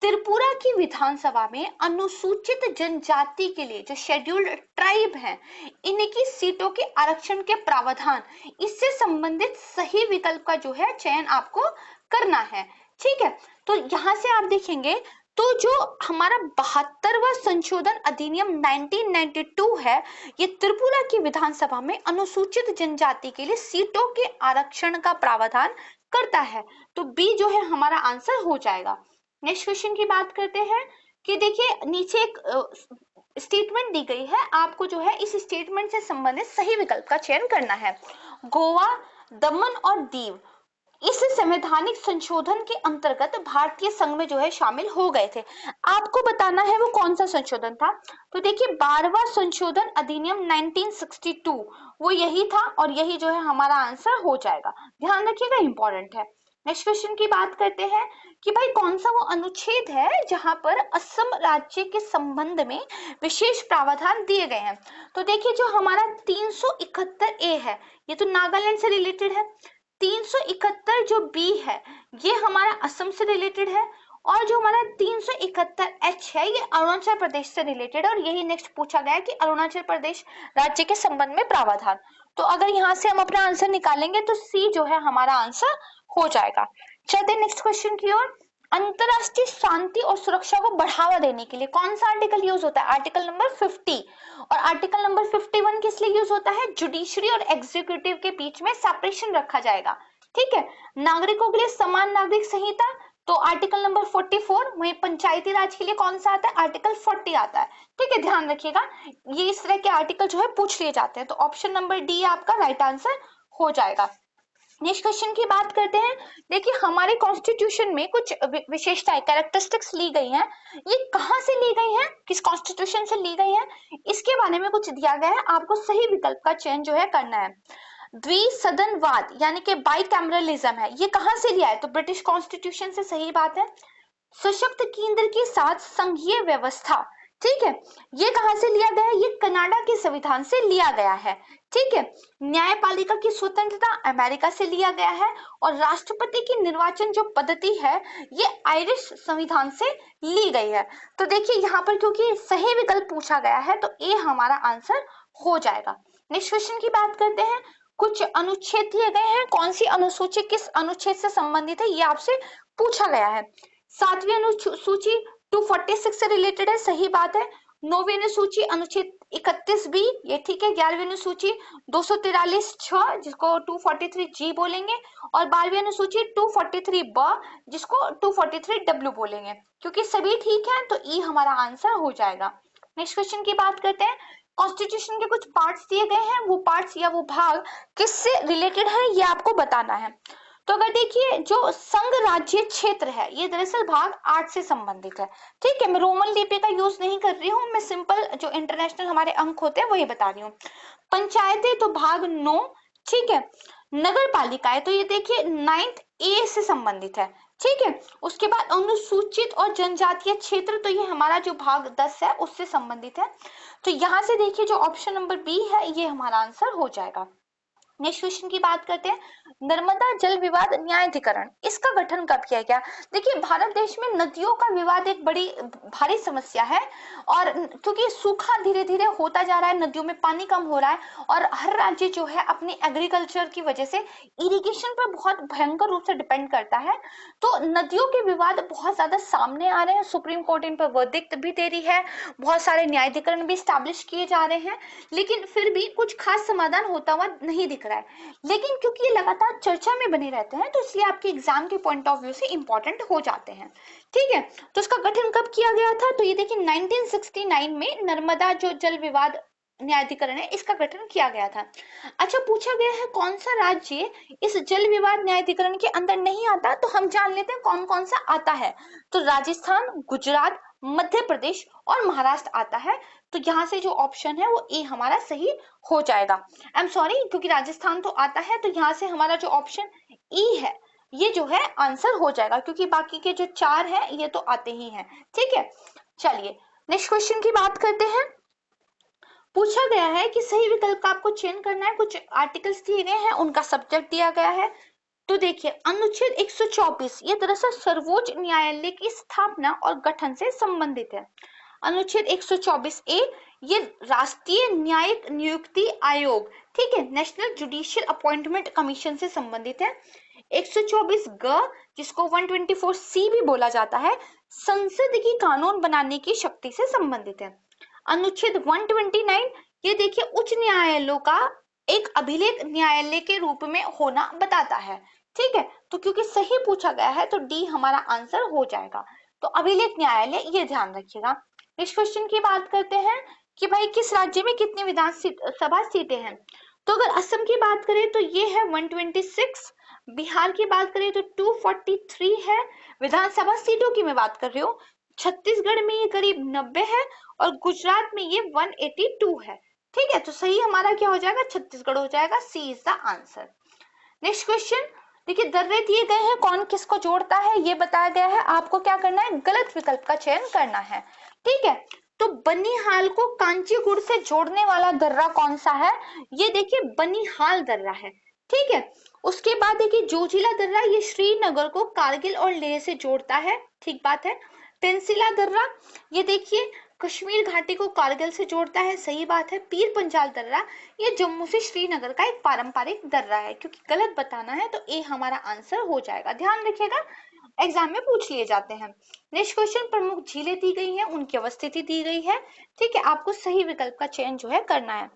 त्रिपुरा की विधानसभा में अनुसूचित जनजाति के लिए जो शेड्यूल्ड ट्राइब हैं, इनकी सीटों के आरक्षण के प्रावधान, इससे संबंधित सही विकल्प का जो है चयन आपको करना है। ठीक है, तो यहाँ से आप देखेंगे तो जो हमारा 72वां संशोधन अधिनियम 1992 है, ये त्रिपुरा की विधानसभा में अनुसूचित जनजाति के लिए सीटों के आरक्षण का प्रावधान करता है, तो बी जो है हमारा आंसर हो जाएगा। नेक्स्ट क्वेश्चन की बात करते हैं कि देखिए नीचे एक स्टेटमेंट दी गई है, आपको जो है इस स्टेटमेंट से संबंधित सही विकल्प का चयन करना है। गोवा, दमन और दीव इस संवैधानिक संशोधन के अंतर्गत भारतीय संघ में जो है शामिल हो गए थे। आपको बताना है वो कौन सा संशोधन था। तो देखिए 12वां संशोधन अधिनियम 1962 वो यही था और यही जो है हमारा आंसर हो जाएगा। ध्यान रखिएगा, इंपॉर्टेंट है। नेक्स्ट क्वेश्चन की बात करते हैं कि भाई कौन सा वो अनुच्छेद है जहां पर असम राज्य के संबंध में विशेष प्रावधान दिए गए हैं। तो देखिए जो हमारा 371A है ये तो नागालैंड से रिलेटेड है, 371 जो बी है ये हमारा असम से रिलेटेड है, और जो हमारा 371H है ये अरुणाचल प्रदेश से रिलेटेड है। और यही नेक्स्ट पूछा गया है कि अरुणाचल प्रदेश राज्य के संबंध में प्रावधान। तो अगर यहाँ से हम अपना आंसर निकालेंगे तो सी जो है हमारा आंसर हो जाएगा। चलते नेक्स्ट क्वेश्चन की ओर। अंतरराष्ट्रीय शांति और सुरक्षा को बढ़ावा देने के लिए कौन सा आर्टिकल यूज होता है? Article number 50। और आर्टिकल नंबर 51 किस लिए यूज होता है? जुडिशरी और एग्जीक्यूटिव के बीच में सेपरेशन रखा जाएगा। ठीक है, नागरिकों के लिए समान नागरिक संहिता तो आर्टिकल नंबर 44। वहीं पंचायती राज के लिए कौन सा आता है? आर्टिकल 40 आता है। ठीक है, ध्यान रखिएगा, ये इस तरह के आर्टिकल जो है पूछ लिए जाते हैं। तो ऑप्शन नंबर डी आपका राइट आंसर हो जाएगा। नेक्स्ट क्वेश्चन की बात करते हैं। देखिए हमारे कॉन्स्टिट्यूशन में कुछ विशेषताएं कैरेक्टरिस्टिक्स ली गई हैं। ये कहां से ली गई हैं, किस कॉन्स्टिट्यूशन से ली गई हैं, इसके बारे में कुछ दिया गया है। आपको सही विकल्प का चयन जो है करना है। द्विसदनवाद यानी कि बाइकैमरलिज्म है, ये कहां से लिया है? तो ब्रिटिश कॉन्स्टिट्यूशन से, सही बात है। सशक्त केंद्र के साथ संघीय व्यवस्था, ठीक है, ये कहां से लिया गया है? ये कनाडा के संविधान से लिया गया है। ठीक है, न्यायपालिका की स्वतंत्रता अमेरिका से लिया गया है। और राष्ट्रपति की निर्वाचन जो पद्धति है ये आयरिश संविधान से ली गई है। तो देखिए यहाँ पर क्योंकि सही विकल्प पूछा गया है तो ए हमारा आंसर हो जाएगा। नेक्स्ट क्वेश्चन की बात करते हैं। कुछ अनुच्छेद दिए गए हैं, कौन सी अनुसूची किस अनुच्छेद से संबंधित है ये आपसे पूछा गया है। 7वीं अनुसूची 246 से रिलेटेड है, सही बात है। 9वीं अनुसूची अनुच्छेद 31B ये ठीक है। 11वीं अनुसूची 243(6) जिसको 243G बोलेंगे। और 12वीं अनुसूची 243B जिसको 243W बोलेंगे। क्योंकि सभी ठीक है तो ई हमारा आंसर हो जाएगा। नेक्स्ट क्वेश्चन की बात करते हैं। कॉन्स्टिट्यूशन के कुछ पार्ट्स दिए गए हैं, वो पार्ट्स या वो भाग किससे रिलेटेड है ये आपको बताना है। तो अगर देखिए जो संघ राज्य क्षेत्र है ये दरअसल भाग 8 से संबंधित है। ठीक है, मैं रोमन लिपि का यूज नहीं कर रही हूँ, मैं सिंपल जो इंटरनेशनल हमारे अंक होते हैं वही बता रही हूँ। पंचायतें तो भाग 9। ठीक है, नगर पालिकाएं तो ये देखिए 9th A से संबंधित है। ठीक है, उसके बाद अनुसूचित और जनजातीय क्षेत्र तो ये हमारा जो भाग 10 है उससे संबंधित है। तो यहाँ से देखिए जो ऑप्शन नंबर बी है ये हमारा आंसर हो जाएगा। नेक्स्ट क्वेश्चन की बात करते हैं। नर्मदा जल विवाद न्यायाधिकरण इसका गठन कब किया गया? देखिए भारत देश में नदियों का विवाद एक बड़ी भारी समस्या है। और क्योंकि सूखा धीरे धीरे होता जा रहा है, नदियों में पानी कम हो रहा है और हर राज्य जो है अपनी एग्रीकल्चर की वजह से इरिगेशन पर बहुत भयंकर रूप से डिपेंड करता है। तो नदियों के विवाद बहुत ज्यादा सामने आ रहे हैं। सुप्रीम कोर्ट इन पर वर्डिक्ट भी दे रही है, बहुत सारे न्यायाधिकरण भी स्टैब्लिश किए जा रहे हैं, लेकिन फिर भी कुछ खास समाधान होता हुआ नहीं दिख रहा है। लेकिन क्योंकि ये लगातार चर्चा में बने रहते हैं तो इसलिए आपके एग्जाम के पॉइंट ऑफ व्यू से इंपॉर्टेंट हो जाते हैं। ठीक है, तो इसका गठन कब किया गया था? तो ये देखिए 1969 में नर्मदा जो जल विवाद न्यायाधिकरण है इसका गठन किया गया था। अच्छा, पूछा गया है कौन सा राज्य इस जल विवाद न्यायाधिकरण के अंदर नहीं आता, तो हम जान लेते हैं कौन कौन सा आता है। तो राजस्थान, गुजरात, मध्य प्रदेश और महाराष्ट्र आता है। तो यहाँ से जो ऑप्शन है वो ए हमारा सही हो जाएगा। आई एम सॉरी, क्योंकि राजस्थान तो आता है तो यहाँ से हमारा जो ऑप्शन ई है ये जो है आंसर हो जाएगा, क्योंकि बाकी के जो 4 है ये तो आते ही हैं। ठीक है, चलिए नेक्स्ट क्वेश्चन की बात करते हैं। पूछा गया है कि सही विकल्प का आपको चयन करना है। कुछ आर्टिकल्स दिए गए हैं, उनका सब्जेक्ट दिया गया है। तो देखिए अनुच्छेद 124 ये दरअसल सर्वोच्च न्यायालय की स्थापना और गठन से संबंधित है। अनुच्छेद 124A ये राष्ट्रीय न्यायिक नियुक्ति आयोग, ठीक है, नेशनल जुडिशियल अपॉइंटमेंट कमीशन से संबंधित है। 124G जिसको 124C भी बोला जाता है, संसद की कानून बनाने की शक्ति से संबंधित है। अनुच्छेद 129 ये देखिए उच्च न्यायालयों का एक अभिलेख न्यायालय के रूप में होना बताता है। ठीक है, तो क्योंकि सही पूछा गया है तो डी हमारा आंसर हो जाएगा। तो अभिलेख न्यायालय ये ध्यान रखिएगा। नेक्स्ट क्वेश्चन की बात करते हैं कि भाई किस राज्य में कितनी विधानसभा सीटें हैं। तो अगर असम की बात करें तो ये है 126, बिहार की बात करें तो 243 है। विधानसभा सीटों की मैं बात कर रही हूँ, छत्तीसगढ़ में ये करीब 90 है और गुजरात में ये 182 है। ठीक है, तो सही हमारा क्या हो जाएगा, छत्तीसगढ़ हो जाएगा। C is the answer. Next question देखिए, दर्रे दिए गए हैं, कौन किसको जोड़ता है ये बताया गया है। आपको क्या करना है, गलत विकल्प का चयन करना है। ठीक है, तो बनिहाल को कांचीगुड़ से जोड़ने वाला दर्रा कौन सा है, ये देखिए बनिहाल दर्रा है। ठीक है, उसके बाद देखिए जोजिला दर्रा, ये श्रीनगर को कारगिल और लेह से जोड़ता है। ठीक बात है। पेंसिला दर्रा, ये देखिए कश्मीर घाटी को कारगिल से जोड़ता है। सही बात है। पीर पंजाल दर्रा, ये जम्मू से श्रीनगर का एक पारंपरिक दर्रा है। क्योंकि गलत बताना है तो ए हमारा आंसर हो जाएगा। ध्यान रखिएगा, एग्जाम में पूछ लिए जाते हैं। नेक्स्ट क्वेश्चन, प्रमुख झीलें दी गई हैं, उनकी अवस्थिति दी गई है। ठीक है, आपको सही विकल्प का चयन जो है करना है।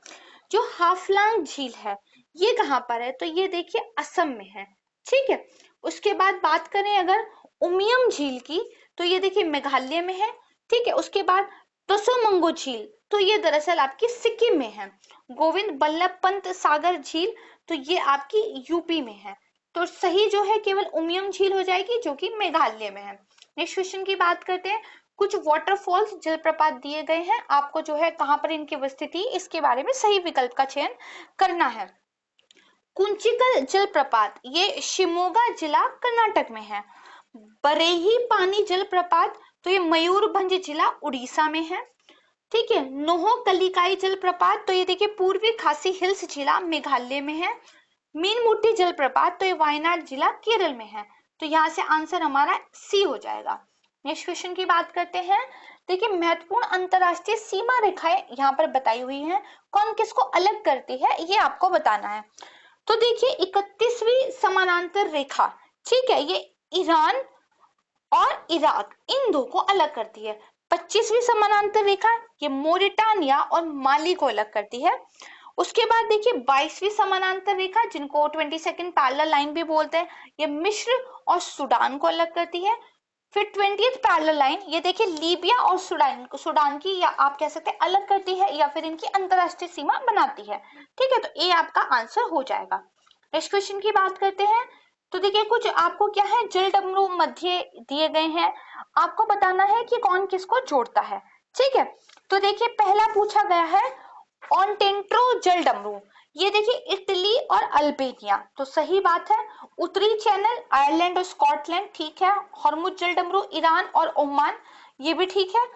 जो हाफलांग झील है ये कहाँ पर है, तो ये देखिए असम में है। ठीक है, उसके बाद बात करें अगर उमियम झील की, तो ये देखिए मेघालय में है। ठीक है, उसके बाद तसोमंगो झील, तो ये दरअसल आपकी सिक्किम में है। गोविंद बल्लभ पंत सागर झील, तो ये आपकी यूपी में है। तो सही जो है केवल उमियम झील हो जाएगी, जो कि मेघालय में है। नेक्स्ट क्वेश्चन की बात करते हैं। कुछ वाटरफॉल्स जलप्रपात दिए गए हैं, आपको जो है कहाँ पर इनकी उपस्थिति, इसके बारे में सही विकल्प का चयन करना है। कुंचिकल जलप्रपात, ये शिमोगा जिला कर्नाटक में है। बरेही पानी जलप्रपात, तो ये मयूरभंज जिला उड़ीसा में है। ठीक है, नोहो कलिकाई जलप्रपात, तो ये देखिए पूर्वी खासी हिल्स जिला मेघालय में है। मीनमुट्टी जलप्रपात, तो ये वायनाड जिला केरल में है। तो यहाँ से आंसर हमारा सी हो जाएगा। नेक्स्ट क्वेश्चन की बात करते हैं। देखिए महत्वपूर्ण अंतरराष्ट्रीय सीमा रेखाएं यहाँ पर बताई हुई हैं, कौन किसको अलग करती है ये आपको बताना है। तो देखिए 31वीं समानांतर रेखा, ठीक है, ये ईरान और इराक इन दो को अलग करती है। 25वीं समानांतर रेखा ये मोरिटानिया और माली को अलग करती है। उसके बाद देखिए 22वीं समानांतर रेखा, जिनको 22nd पैरेलल लाइन भी बोलते हैं, ये मिस्र और सूडान को अलग करती है। फिर 20th पैरेलल लाइन, ये देखिए लीबिया और सूडान की, या आप कह सकते हैं अलग करती है, या फिर इनकी अंतरराष्ट्रीय सीमा बनाती है। ठीक है, तो ये आपका आंसर हो जाएगा। नेक्स्ट क्वेश्चन की बात करते हैं। तो देखिए कुछ आपको क्या है, जलडमरू मध्य दिए गए हैं, आपको बताना है कि कौन किसको जोड़ता है। ठीक है, तो देखिए पहला पूछा गया है ऑन्टेंट्रो जलडमरू, ये देखिए इटली और अल्बेनिया, तो सही बात है। उत्तरी चैनल आयरलैंड और स्कॉटलैंड, ठीक है। हॉर्मुज जलडमरू ईरान और ओमान, ये भी ठीक है।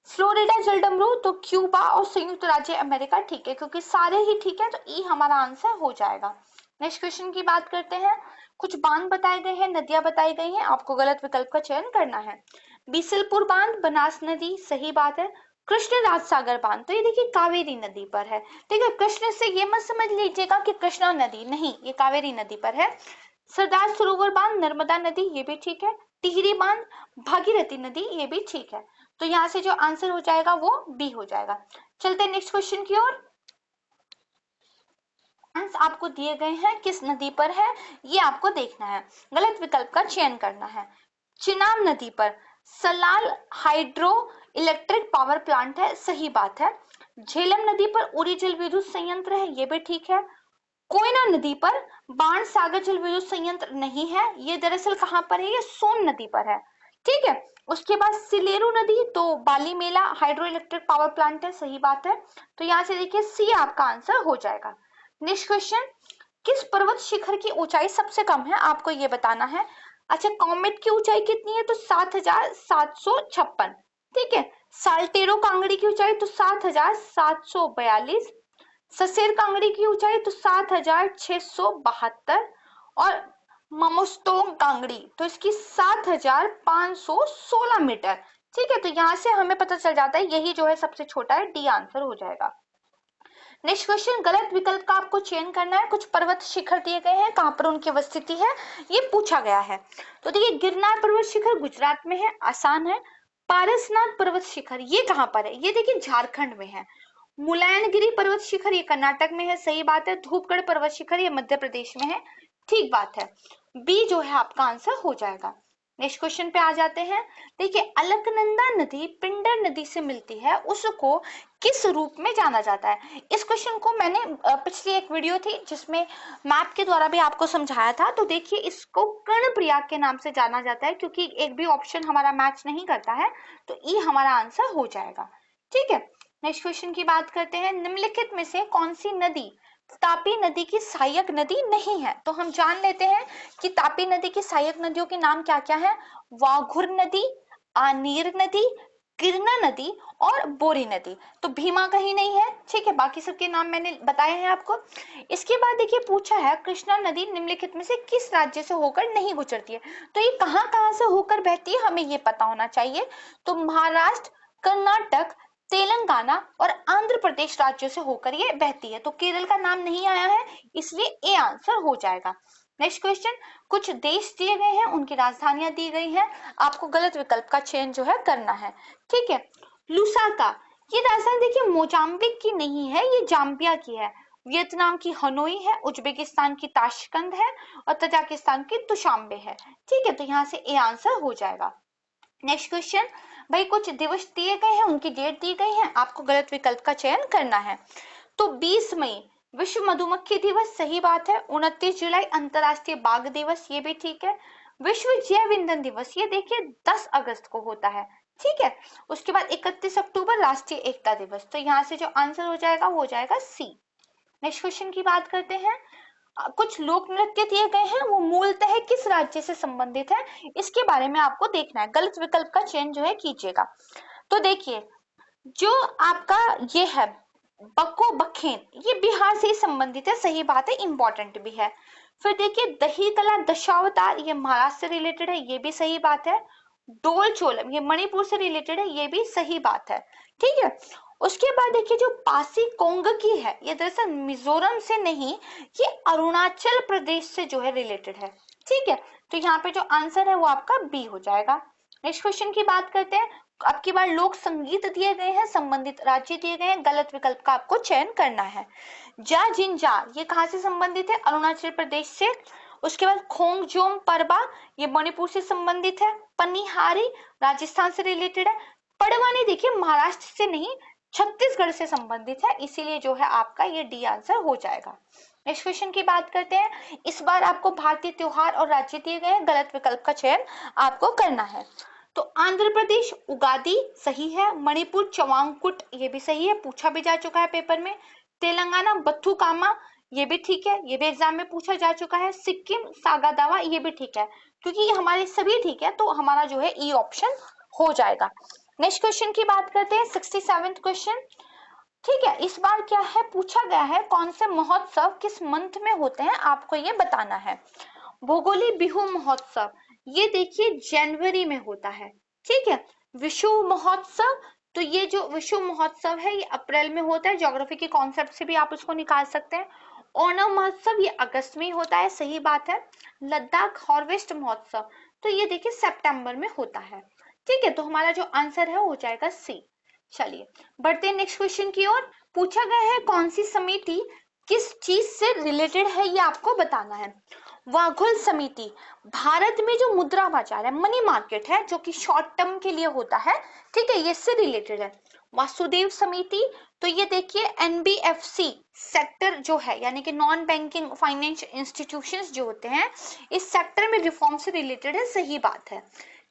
फ्लोरिडा जलडमरू तो क्यूबा और संयुक्त राज्य अमेरिका, ठीक है, क्योंकि सारे ही ठीक है, तो ई हमारा आंसर हो जाएगा। नेक्स्ट क्वेश्चन की बात करते हैं। कुछ बांध बताए गए हैं, नदियां बताई गई हैं, आपको गलत विकल्प का चयन करना है। बीसलपुर बांध, बनास नदी, सही बात है। कृष्ण राज सागर बांध, तो ये देखिए कावेरी नदी पर है। ठीक है, कृष्ण से ये मत समझ लीजिएगा कि कृष्णा नदी, नहीं, ये कावेरी नदी पर है। सरदार सरोवर बांध, नर्मदा नदी, ये भी ठीक है। टिहरी बांध, भागीरथी नदी, ये भी ठीक है। तो यहाँ से जो आंसर हो जाएगा वो बी हो जाएगा। चलते हैं नेक्स्ट क्वेश्चन की ओर। आपको दिए गए हैं, किस नदी पर है ये आपको देखना है, गलत विकल्प का चयन करना है। चिनाब नदी पर Salal hydro electric power plant है, सही बात है। झेलम नदी पर उरी जल विद्युत संयंत्र है, ये भी ठीक है। कोयना नदी पर बाण सागर जल विद्युत संयंत्र नहीं है, ये दरअसल कहां पर है, ये सोन नदी पर है। ठीक है, उसके बाद सिलेरू नदी, तो बाली मेला हाइड्रो इलेक्ट्रिक पावर प्लांट है, सही बात है। तो यहाँ से देखिए सी आपका आंसर हो जाएगा। नेक्स्ट क्वेश्चन, किस पर्वत शिखर की ऊंचाई सबसे कम है, आपको ये बताना है। अच्छा, कॉमेट की ऊंचाई कितनी है, तो 7,756। ठीक है, साल्टेरो कांगड़ी की ऊंचाई तो 7,742। ससेर कांगड़ी की ऊंचाई तो 7,672 और ममोस्तोंग कांगड़ी तो इसकी 7,516 मीटर। ठीक है, तो यहाँ से हमें पता चल जाता है यही जो है सबसे छोटा है, डी आंसर हो जाएगा। नेक्स्ट क्वेश्चन, गलत विकल्प का आपको चयन करना है। कुछ पर्वत शिखर दिए गए हैं, कहां पर उनकी अवस्थिति है ये पूछा गया है। तो देखिए गिरनार पर्वत शिखर गुजरात में है, आसान है। पारसनाथ पर्वत शिखर ये कहां पर है, ये देखिए झारखंड में है। मुलायनगिरी पर्वत शिखर ये कर्नाटक में है, सही बात है। धूपगढ़ पर्वत शिखर ये मध्य प्रदेश में है, ठीक बात है। बी जो है आपका आंसर हो जाएगा। नेक्स्ट क्वेश्चन पे आ जाते हैं। देखिए, अलकनंदा नदी पिंडर नदी से मिलती है, उसको किस रूप में जाना जाता है? इस क्वेश्चन को मैंने पिछली एक वीडियो थी जिसमें मैप के द्वारा भी आपको समझाया था। तो देखिए, इसको कर्णप्रयाग के नाम से जाना जाता है, क्योंकि एक भी ऑप्शन हमारा मैच नहीं करता है, तो ई हमारा आंसर हो जाएगा। ठीक है, नेक्स्ट क्वेश्चन की बात करते हैं। निम्नलिखित में से कौन सी नदी तापी नदी की सहायक नदी नहीं है? तो हम जान लेते हैं कि तापी नदी की सहायक नदियों के नाम क्या क्या है। वाघुर नदी, आनीर नदी, गिरना नदी और बोरी नदी। तो भीमा कहीं नहीं है, ठीक है, बाकी सबके नाम मैंने बताए हैं आपको। इसके बाद देखिए, पूछा है कृष्णा नदी निम्नलिखित में से किस राज्य से होकर नहीं गुजरती है? तो ये कहाँ कहाँ से होकर बहती है, हमें ये पता होना चाहिए। तो महाराष्ट्र, कर्नाटक, तेलंगाना और आंध्र प्रदेश राज्यों से होकर ये बहती है। तो केरल का नाम नहीं आया है, इसलिए ए आंसर हो जाएगा। नेक्स्ट क्वेश्चन, कुछ देश दिए गए हैं, उनकी राजधानियां दी गई हैं, आपको गलत विकल्प का चयन जो है करना है। ठीक है, लुसाका, ये राजधानी देखिए मोजाम्बिक की नहीं है, ये जाम्बिया की है। वियतनाम की हनोई है, उज्बेकिस्तान की ताशकंद है और तजाकिस्तान की दुशांबे है। ठीक है, तो यहाँ से ए आंसर हो जाएगा। नेक्स्ट क्वेश्चन, भाई कुछ दिवस दिए गए हैं, उनकी डेट दी गई है, आपको गलत विकल्प का चयन करना है। तो 20 मई विश्व मधुमक्खी दिवस, सही बात है। 29 जुलाई अंतरराष्ट्रीय बाघ दिवस, ये भी ठीक है। विश्व जैव ईंधन दिवस, ये देखिए 10 अगस्त को होता है। ठीक है, उसके बाद 31 अक्टूबर राष्ट्रीय एकता दिवस। तो यहाँ से जो आंसर हो जाएगा वो हो जाएगा सी। नेक्स्ट क्वेश्चन की बात करते हैं। कुछ लोक नृत्य दिए गए हैं, वो मूलतः किस राज्य से संबंधित है, इसके बारे में आपको देखना है। गलत विकल्प का चयन जो है कीजिएगा। तो देखिए, जो आपका ये है बको बखेन, ये बिहार से ही संबंधित है, सही बात है, इंपॉर्टेंट भी है। फिर देखिए, दही कला दशावतार, ये महाराष्ट्र से रिलेटेड है, ये भी सही बात है। डोल चोलम, ये मणिपुर से रिलेटेड है, ये भी सही बात है। ठीक है, उसके बाद देखिए, जो पासी कोंगकी है, ये दरअसल मिजोरम से नहीं, ये अरुणाचल प्रदेश से जो है रिलेटेड है। ठीक है, तो यहाँ पे जो आंसर है वो आपका बी हो जाएगा। नेक्स्ट क्वेश्चन की बात करते हैं। अब की बार लोक संगीत दिए गए हैं, संबंधित राज्य दिए गए हैं, गलत विकल्प का आपको चयन करना है। जा जिनजा, ये कहाँ से संबंधित है, अरुणाचल प्रदेश से। उसके बाद खोंगजोम परबा, ये मणिपुर से संबंधित है। पनिहारी राजस्थान से रिलेटेड है। पड़वानी देखिए महाराष्ट्र से नहीं, छत्तीसगढ़ से संबंधित है, इसीलिए जो है आपका ये डी आंसर हो जाएगा। नेक्स्ट क्वेश्चन की बात करते हैं। इस बार आपको भारतीय त्योहार और राज्य दिए गए हैं, गलत विकल्प का चयन आपको करना है। तो आंध्र प्रदेश उगादी सही है, मणिपुर चवांगकुट, ये भी सही है, पूछा भी जा चुका है पेपर में। तेलंगाना बथुकामा, ये भी ठीक है, ये भी एग्जाम में पूछा जा चुका है। सिक्किम सागादावा, ये भी ठीक है, क्योंकि ये हमारे सभी ठीक है, तो हमारा जो है ई ऑप्शन हो जाएगा। नेक्स्ट क्वेश्चन की बात करते हैं, 67th क्वेश्चन। ठीक है, इस बार क्या है, पूछा गया है कौन से महोत्सव किस मंथ में होते हैं, आपको ये बताना है। भोगोली बिहू महोत्सव, ये देखिए जनवरी में होता है। ठीक है, विशु महोत्सव, तो ये जो विशु महोत्सव है ये अप्रैल में होता है, ज्योग्राफी के कॉन्सेप्ट से भी आप उसको निकाल सकते हैं। ओणम महोत्सव ये अगस्त में होता है, सही बात है। लद्दाख हार्वेस्ट महोत्सव, तो ये देखिए सितंबर में होता है। ठीक है, तो हमारा जो आंसर है वो हो जाएगा सी। चलिए बढ़ते हैं नेक्स्ट क्वेश्चन की ओर। पूछा गया है कौन सी समिति किस चीज से रिलेटेड है, ये आपको बताना है। वाघुल समिति भारत में जो मुद्रा बाजार है, मनी मार्केट है, जो कि शॉर्ट टर्म के लिए होता है, ठीक है, ये इससे रिलेटेड है। वासुदेव समिति, तो ये देखिए एनबीएफसी सेक्टर जो है, यानी कि नॉन बैंकिंग फाइनेंस इंस्टीट्यूशंस जो होते हैं, इस सेक्टर में रिफॉर्म से रिलेटेड है, सही बात है।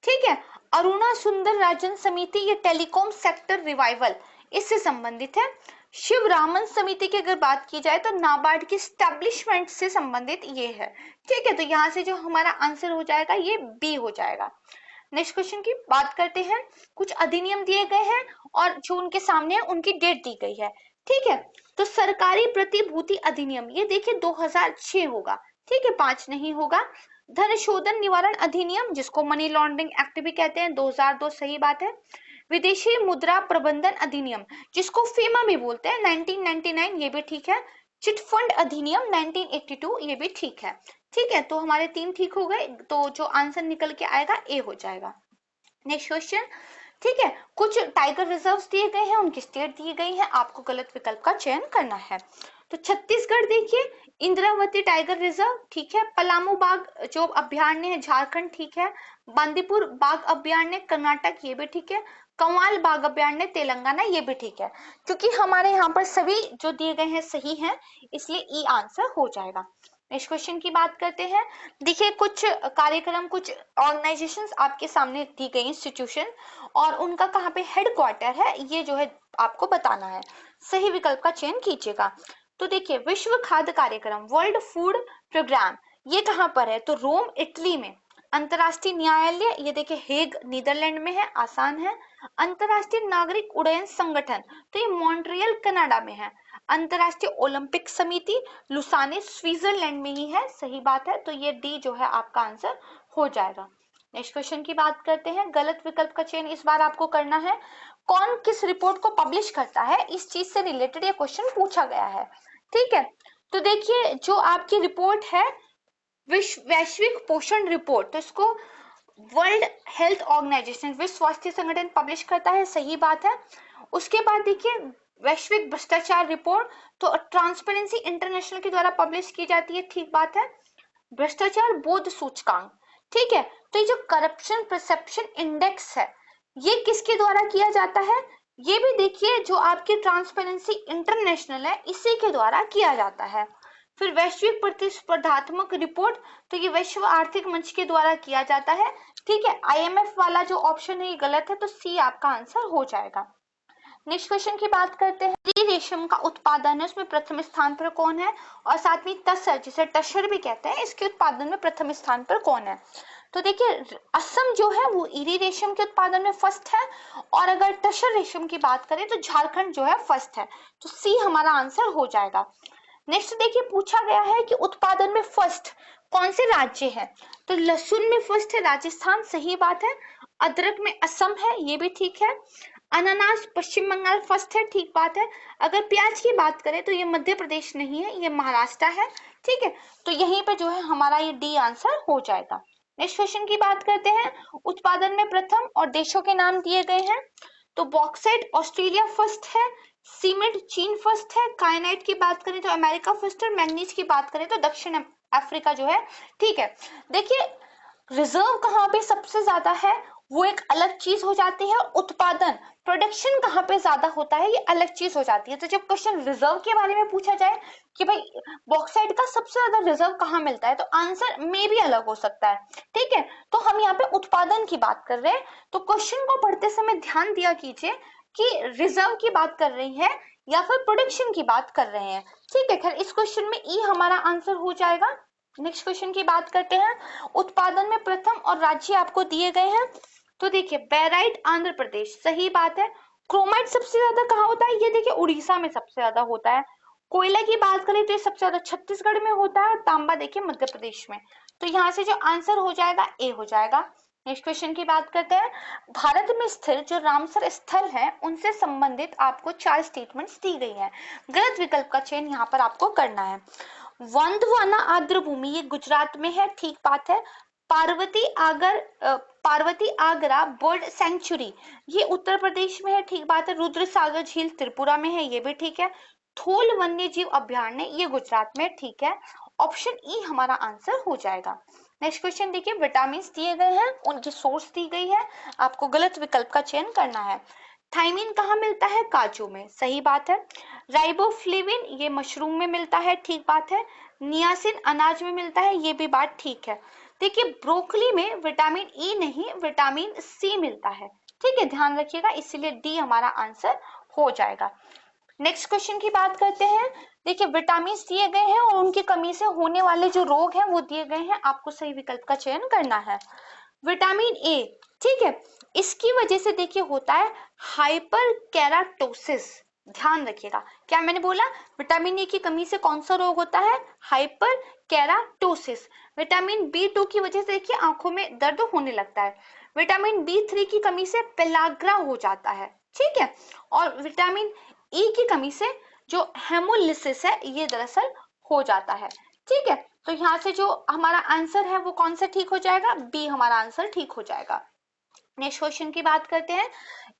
ठीक है, अरुणा सुंदर राजन समिति, ये टेलीकॉम सेक्टर रिवाइवल, इससे संबंधित है। शिव रामन समिति की अगर बात की जाए तो नाबार्ड की स्टैब्लिशमेंट से संबंधित ये है। ठीक है, तो यहाँ से जो हमारा आंसर हो जाएगा ये बी हो जाएगा। नेक्स्ट क्वेश्चन की बात करते हैं। कुछ अधिनियम दिए गए हैं और जो उनके सामने है उनकी डेट दी गई है। ठीक है, तो सरकारी प्रतिभूति अधिनियम, ये देखिए 2006 होगा। ठीक है, 5 नहीं होगा। धन शोधन निवारण अधिनियम, जिसको मनी लॉन्ड्रिंग एक्ट भी कहते हैं, 2002, सही बात है। विदेशी मुद्रा प्रबंधन अधिनियम, जिसको फीमा भी बोलते हैं, 1999, ये भी ठीक है। चिट फंड अधिनियम 1982, ये भी ठीक है। ठीक है, तो हमारे 3 ठीक हो गए, तो जो आंसर निकल के आएगा ए हो जाएगा। Next question. ठीक है, कुछ टाइगर रिजर्व्स दिए गए हैं, उनकी स्टेट दी गई है, आपको गलत विकल्प का चयन करना है। तो छत्तीसगढ़ देखिए इंद्रावती टाइगर रिजर्व, ठीक है। पलामू बाघ जो अभयारण्य है झारखंड, ठीक है। बांदीपुर बाघ अभयारण्य कर्नाटक, ये भी ठीक है। कंवाल बाघ अभयारण्य तेलंगाना, ये भी ठीक है। क्योंकि हमारे यहाँ पर सभी जो दिए गए हैं सही हैं, इसलिए ई आंसर हो जाएगा। नेक्स्ट क्वेश्चन की बात करते हैं। देखिए कुछ कार्यक्रम, कुछ ऑर्गेनाइजेशंस आपके सामने दी गई इंस्टीट्यूशन, और उनका कहाँ पे हेडक्वार्टर है ये जो है आपको बताना है। सही विकल्प का चयन कीजिएगा। तो देखिए विश्व खाद्य कार्यक्रम, वर्ल्ड फूड प्रोग्राम, ये कहाँ पर है? तो रोम इटली में। अंतरराष्ट्रीय न्यायालय, ये देखिए हेग नीदरलैंड में है, आसान है। अंतरराष्ट्रीय नागरिक उड्डयन संगठन, तो ये मॉन्ट्रियल कनाडा में है। अंतरराष्ट्रीय ओलंपिक समिति, लुसाने स्विट्जरलैंड में ही है, सही बात है। तो ये डी जो है आपका आंसर हो जाएगा। नेक्स्ट क्वेश्चन की बात करते हैं। गलत विकल्प का चयन इस बार आपको करना है। कौन किस रिपोर्ट को पब्लिश करता है, इस चीज से रिलेटेड ये क्वेश्चन पूछा गया है, ठीक है। तो देखिए जो आपकी रिपोर्ट है वैश्विक पोषण रिपोर्ट, तो इसको वर्ल्ड हेल्थ ऑर्गेनाइजेशन, विश्व स्वास्थ्य संगठन पब्लिश करता है, सही बात है। उसके बाद देखिए वैश्विक भ्रष्टाचार रिपोर्ट, तो ट्रांसपेरेंसी इंटरनेशनल के द्वारा पब्लिश की जाती है, ठीक बात है। भ्रष्टाचार बोध सूचकांक, ठीक है। तो ये जो करप्शन परसेप्शन इंडेक्स है, ये किसके द्वारा किया जाता है? ये भी देखिए जो आपकी ट्रांसपेरेंसी इंटरनेशनल है, इसी के द्वारा किया जाता है। फिर वैश्विक प्रतिस्पर्धात्मक रिपोर्ट, तो ये विश्व आर्थिक मंच के द्वारा किया जाता है, ठीक है। आईएमएफ वाला जो ऑप्शन है ये गलत है, तो सी आपका आंसर हो जाएगा। नेक्स्ट क्वेश्चन की बात करते हैं। रेशम का उत्पादन है उसमें प्रथम स्थान पर कौन है, और साथ में तसर, जिसे टशर भी कहते हैं, इसके उत्पादन में प्रथम स्थान पर कौन है? तो देखिए असम जो है वो इरी रेशम के उत्पादन में फर्स्ट है, और अगर टशर रेशम की बात करें तो झारखंड जो है फर्स्ट है, तो सी हमारा आंसर हो जाएगा। नेक्स्ट देखिए पूछा गया है कि उत्पादन में फर्स्ट कौन से राज्य है, तो लहसुन में फर्स्ट है राजस्थान, सही बात है। अदरक में असम है, ये भी ठीक है। अनानास पश्चिम बंगाल फर्स्ट है, ठीक बात है। अगर प्याज की बात करें तो ये मध्य प्रदेश नहीं है, ये महाराष्ट्र है, ठीक है। तो यहीं पे जो है हमारा ये डी आंसर हो जाएगा। नेक्स्ट क्वेश्चन की बात करते हैं। उत्पादन में प्रथम और देशों के नाम दिए गए हैं। तो बॉक्साइट ऑस्ट्रेलिया फर्स्ट है, सीमेंट चीन फर्स्ट है, काइनाइट की बात करें तो अमेरिका फर्स्ट है, मैग्नीज की बात करें तो दक्षिण अफ्रीका जो है, ठीक है। देखिए रिजर्व कहाँ पे सबसे ज्यादा है वो एक अलग चीज हो जाती है, उत्पादन प्रोडक्शन कहाँ पे ज्यादा होता है ये अलग चीज हो जाती है। तो जब क्वेश्चन रिजर्व के बारे में पूछा जाए कि भाई बॉक्साइट का सबसे ज्यादा रिजर्व कहाँ मिलता है, तो आंसर में भी अलग हो सकता है, ठीक है। तो हम यहाँ पे उत्पादन की बात कर रहे हैं, तो क्वेश्चन को पढ़ते समय ध्यान दिया कीजिए कि रिजर्व की बात कर रही है या फिर प्रोडक्शन की बात कर रहे हैं, ठीक है। खैर इस क्वेश्चन में ई हमारा आंसर हो जाएगा। नेक्स्ट क्वेश्चन की बात करते हैं। उत्पादन में प्रथम और राज्य आपको दिए गए हैं, तो देखिए बेराइट आंध्र प्रदेश, सही बात है। क्रोमाइट सबसे ज्यादा कहाँ होता है, ये देखिए उड़ीसा में सबसे ज्यादा होता है। कोयला की बात करें तो ये सबसे ज्यादा छत्तीसगढ़ में होता है, और तांबा देखिए मध्य प्रदेश में। तो यहाँ से जो आंसर हो जाएगा ए हो जाएगा। नेक्स्ट क्वेश्चन की बात करते हैं। भारत में स्थित जो रामसर स्थल है उनसे संबंधित आपको 4 स्टेटमेंट्स दी गई है। गलत विकल्प का चयन यहाँ पर आपको करना है। वंदवाना आर्द्र भूमि ये गुजरात में है, ठीक बात है। पार्वती आगरा बर्ड सेंचुरी ये उत्तर प्रदेश में है, ठीक बात है। रुद्र सागर झील त्रिपुरा में है, ये भी ठीक है। थोल वन्य जीव अभ्यारण्य ये गुजरात में, ठीक है। ऑप्शन ई हमारा आंसर हो जाएगा। नेक्स्ट क्वेश्चन देखिए, विटामिन दिए गए हैं, उनकी सोर्स दी गई है, आपको गलत विकल्प का चयन करना है। थाइमिन कहाँ मिलता है, काजू में, सही बात है। राइबोफ्लेविन ये मशरूम में मिलता है, ठीक बात है। नियासिन अनाज में मिलता है, ये भी बात ठीक है। देखिए ब्रोकली में विटामिन ई नहीं विटामिन सी मिलता है, ठीक है, ध्यान रखिएगा, इसीलिए डी हमारा आंसर हो जाएगा। नेक्स्ट क्वेश्चन की बात करते हैं। देखिए विटामिन दिए गए हैं और उनकी कमी से होने वाले जो रोग हैं वो दिए गए हैं, आपको सही विकल्प का चयन करना है। विटामिन ए, ठीक है, इसकी वजह से देखिए होता है हाइपर केराटोसिस, ध्यान रखिएगा। क्या मैंने बोला, विटामिन ए की कमी से कौन सा रोग होता है, हाइपर केराटोसिस। विटामिन बी2 की वजह से देखिए आंखों में दर्द होने लगता है। विटामिन बी3 की कमी से पेलाग्रा हो जाता है, ठीक है। और विटामिन ई की कमी से जो हेमोलिसिस है ये दरअसल हो जाता है, ठीक है। तो यहाँ से जो हमारा आंसर है वो कौन सा ठीक हो जाएगा, बी हमारा आंसर ठीक हो जाएगा। नेक्स्ट क्वेश्चन की बात करते हैं।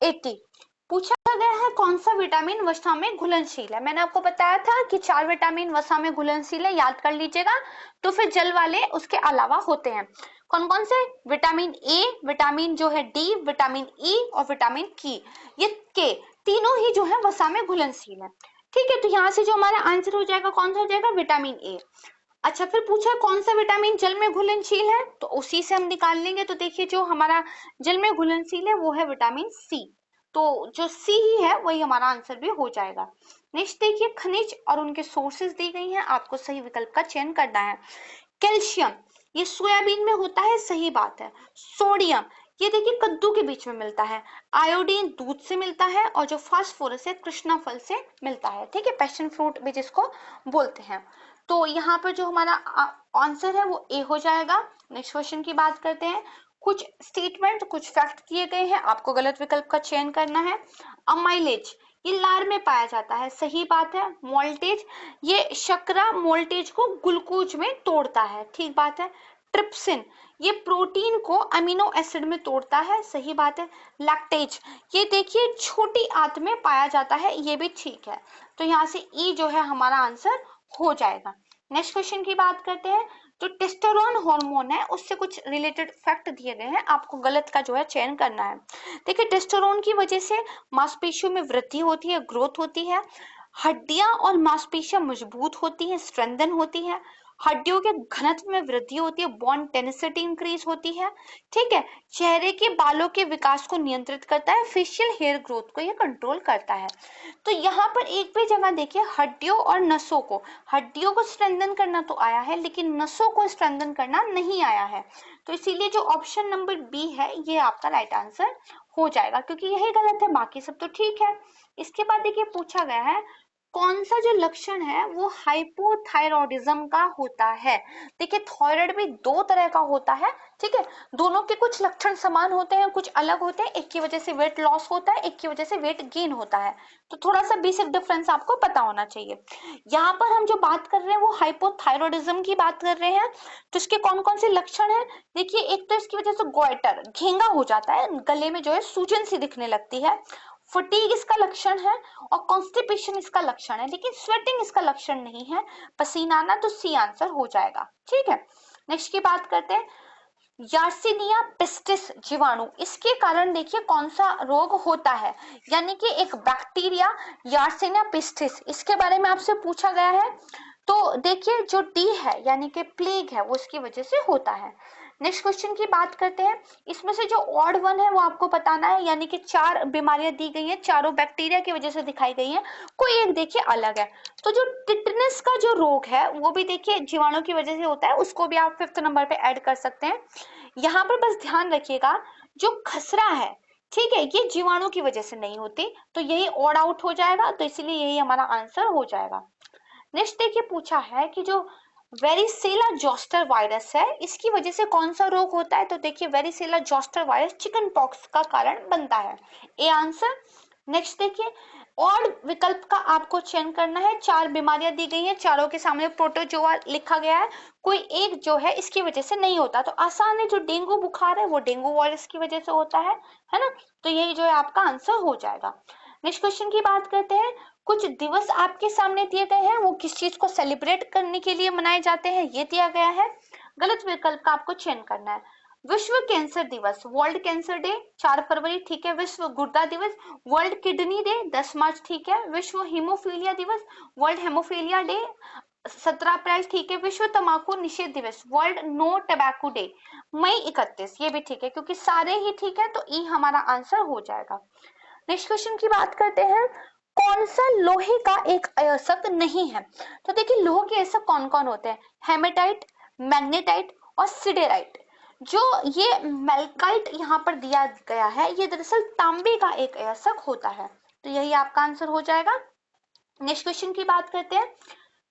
80 पूछा गया है कौन सा विटामिन वसा में घुलनशील है। मैंने आपको बताया था कि 4 विटामिन वसा में घुलनशील है, याद कर लीजिएगा। तो फिर जल वाले उसके अलावा होते हैं कौन कौन से? विटामिन ए, विटामिन जो है डी, विटामिन ई और विटामिन की, ये के तीनों ही जो है वसा में घुलनशील है। ठीक है, तो यहाँ से जो हमारा आंसर हो जाएगा कौन सा हो जाएगा? Vitamin A. अच्छा, फिर पूछा कौन सा विटामिन जल में घुलनशील है, तो उसी से हम निकाल लेंगे। तो देखिए जो हमारा जल में घुलनशील है वो है विटामिन सी, तो जो सी ही है वही हमारा आंसर भी हो जाएगा। नेक्स्ट देखिए खनिज और उनके सोर्सेज दी गई हैं, आपको सही विकल्प का चयन करना है। कैल्शियम ये सोयाबीन में होता है, सही बात है। सोडियम ये देखिए कद्दू के बीच में मिलता है। आयोडीन दूध से मिलता है, और जो फास्फोरस है कृष्णा फल से मिलता है। ठीक है, पैशन फ्रूट भी जिसको बोलते हैं। तो यहाँ पर जो हमारा आंसर है वो ए हो जाएगा। नेक्स्ट क्वेश्चन की बात करते हैं। कुछ स्टेटमेंट कुछ फैक्ट दिए गए हैं, आपको गलत विकल्प का चयन करना है। अमाइलेज ये लार में पाया जाता है, सही बात है। मोल्टेज ये शर्करा मोल्टेज को ग्लूकोज में तोड़ता है, ठीक बात है। ट्रिप्सिन ये प्रोटीन को अमीनो एसिड में तोड़ता है, सही बात है। लैक्टेज ये देखिए छोटी आंत में पाया जाता है, ये भी ठीक है। तो यहाँ से ई जो है हमारा आंसर हो जाएगा। नेक्स्ट क्वेश्चन की बात करते हैं। जो टेस्टोस्टेरोन हार्मोन है उससे कुछ रिलेटेड फैक्ट दिए गए हैं, आपको गलत का जो है चयन करना है। देखिए टेस्टोस्टेरोन की वजह से मांसपेशियों में वृद्धि होती है, ग्रोथ होती है। हड्डियां और मांसपेशियां मजबूत होती हैं, स्ट्रेंथन होती है। हड्डियों के घनत्व में वृद्धि होती है, बोन टेनिसिटी इंक्रीज होती है। ठीक है, चेहरे के बालों के विकास को नियंत्रित करता है, फेशियल हेयर ग्रोथ को ये कंट्रोल करता है। तो यहाँ पर एक भी जगह देखिए हड्डियों और नसों को, हड्डियों को स्ट्रेंथन करना तो आया है लेकिन नसों को स्ट्रेंथन करना नहीं आया है। तो इसीलिए जो ऑप्शन नंबर बी है ये आपका राइट आंसर हो जाएगा, क्योंकि यही गलत है, बाकी सब तो ठीक है। इसके बाद देखिए पूछा गया है कौन सा जो लक्षण है वो हाइपोथायरॉयडिज्म का होता है। देखिए थायराइड भी दो तरह का होता है, ठीक है। दोनों के कुछ लक्षण समान होते हैं, कुछ अलग होते हैं। एक की वजह से वेट लॉस होता है, एक की वजह से वेट गेन होता है। तो थोड़ा सा बेसिक डिफरेंस आपको पता होना चाहिए। यहाँ पर हम जो बात कर रहे हैं वो हाइपोथायरॉयडिज्म की बात कर रहे हैं। तो इसके कौन कौन से लक्षण है? देखिए एक तो इसकी वजह से गोइटर घेंगा हो जाता है, गले में जो है सूजन सी दिखने लगती है। फटीग इसका लक्षण है, और कॉन्स्टिपेशन इसका लक्षण है, लेकिन स्वेटिंग इसका लक्षण नहीं है। पसीना आना, तो सी आंसर हो जाएगा, ठीक है। नेक्स्ट की बात करते हैं। यार्सिनिया पिस्टिस जीवाणु, इसके कारण देखिए कौन सा रोग होता है, यानी कि एक बैक्टीरिया यार्सिनिया पिस्टिस, इसके बारे में आपसे पूछा गया है। तो देखिए जो डी है यानी कि प्लेग है वो इसकी वजह से होता है। नेक्स्ट क्वेश्चन की बात करते हैं। इसमें से जो ऑड वन है वो आपको बताना है, यानी कि 4 बीमारियां दी गई हैं, चारों बैक्टीरिया की वजह से दिखाई गई हैं, कोई एक देखिए अलग है। तो जो टिटनेस का जो रोग है वो भी देखिए जीवाणु की वजह से होता है, उसको भी आप 5th नंबर पे ऐड कर सकते हैं। यहाँ पर बस ध्यान रखिएगा जो खसरा है, ठीक है, ये जीवाणु की वजह से नहीं होती, तो यही ऑड आउट हो जाएगा, तो इसीलिए यही हमारा आंसर हो जाएगा। नेक्स्ट देखिए पूछा है कि जो वेरिसेला जोस्टर वायरस है इसकी वजह से कौन सा रोग होता है। तो देखिए varicella zoster virus chicken pox का कारण बनता है, ए आंसर। नेक्स्ट देखिए और विकल्प का आपको चयन करना है। 4 बीमारियां दी गई हैं, चारों के सामने प्रोटोजोआ लिखा गया है, कोई एक जो है इसकी वजह से नहीं होता। तो आसान है, जो डेंगू बुखार है वो डेंगू वायरस की वजह से होता है ना। तो यही जो है आपका आंसर हो जाएगा। नेक्स्ट क्वेश्चन की बात करते हैं। कुछ दिवस आपके सामने दिए गए हैं, वो किस चीज को सेलिब्रेट करने के लिए मनाए जाते हैं ये दिया गया है। गलत विकल्प का आपको चयन करना है। विश्व कैंसर दिवस, वर्ल्ड कैंसर डे 4 फरवरी, ठीक है। विश्व गुर्दा दिवस, वर्ल्ड किडनी डे 10 मार्च, ठीक है। विश्व हीमोफीलिया दिवस, वर्ल्ड हेमोफीलिया डे 17 अप्रैल, ठीक है। विश्व तंबाकू निषेध दिवस, वर्ल्ड नो टबैको डे मई 31, ये भी ठीक है, क्योंकि सारे ही ठीक है, तो ई हमारा आंसर हो जाएगा। नेक्स्ट क्वेश्चन की बात करते हैं। कौन सा लोहे का एक अयस्क नहीं है। तो देखिए लोह के अयस्क कौन कौन होते हैं, हेमेटाइट, मैग्नेटाइट और सिडेराइट। जो ये मेल्काइट यहाँ पर दिया गया है ये दरअसल तांबे का एक अयस्क होता है, तो यही आपका आंसर हो जाएगा। नेक्स्ट क्वेश्चन की बात करते हैं।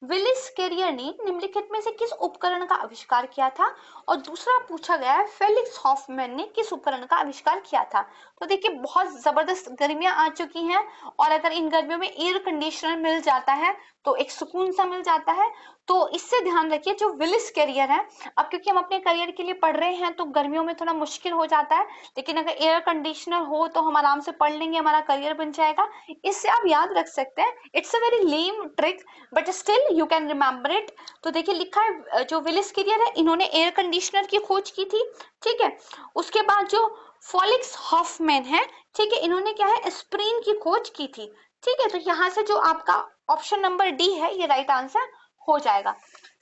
विलिस कैरियर ने निम्नलिखित में से किस उपकरण का आविष्कार किया था। और दूसरा पूछा गया है फेलिक्स हॉफमैन ने किस उपकरण का आविष्कार किया था। तो देखिए बहुत जबरदस्त गर्मियां आ चुकी हैं, और अगर इन गर्मियों में एयर कंडीशनर मिल जाता है तो एक सुकून सा मिल जाता है। तो इससे ध्यान रखिए जो विलिस कैरियर है, अब क्योंकि हम अपने करियर के लिए पढ़ रहे हैं तो गर्मियों में थोड़ा मुश्किल हो जाता है, लेकिन अगर एयर कंडीशनर हो तो हम आराम से पढ़ लेंगे, हमारा करियर बन जाएगा। इससे आप याद रख सकते हैं। It's a very lame trick but still you can remember it. तो देखिए लिखा है जो विलिस कैरियर है इन्होंने एयर कंडीशनर की खोज की थी, ठीक है। उसके बाद जो फॉलिक्स हॉफमैन है, ठीक है, इन्होंने क्या है एस्प्रिन की खोज की थी, ठीक है। तो यहाँ से जो आपका ऑप्शन नंबर डी है ये राइट आंसर हो जाएगा।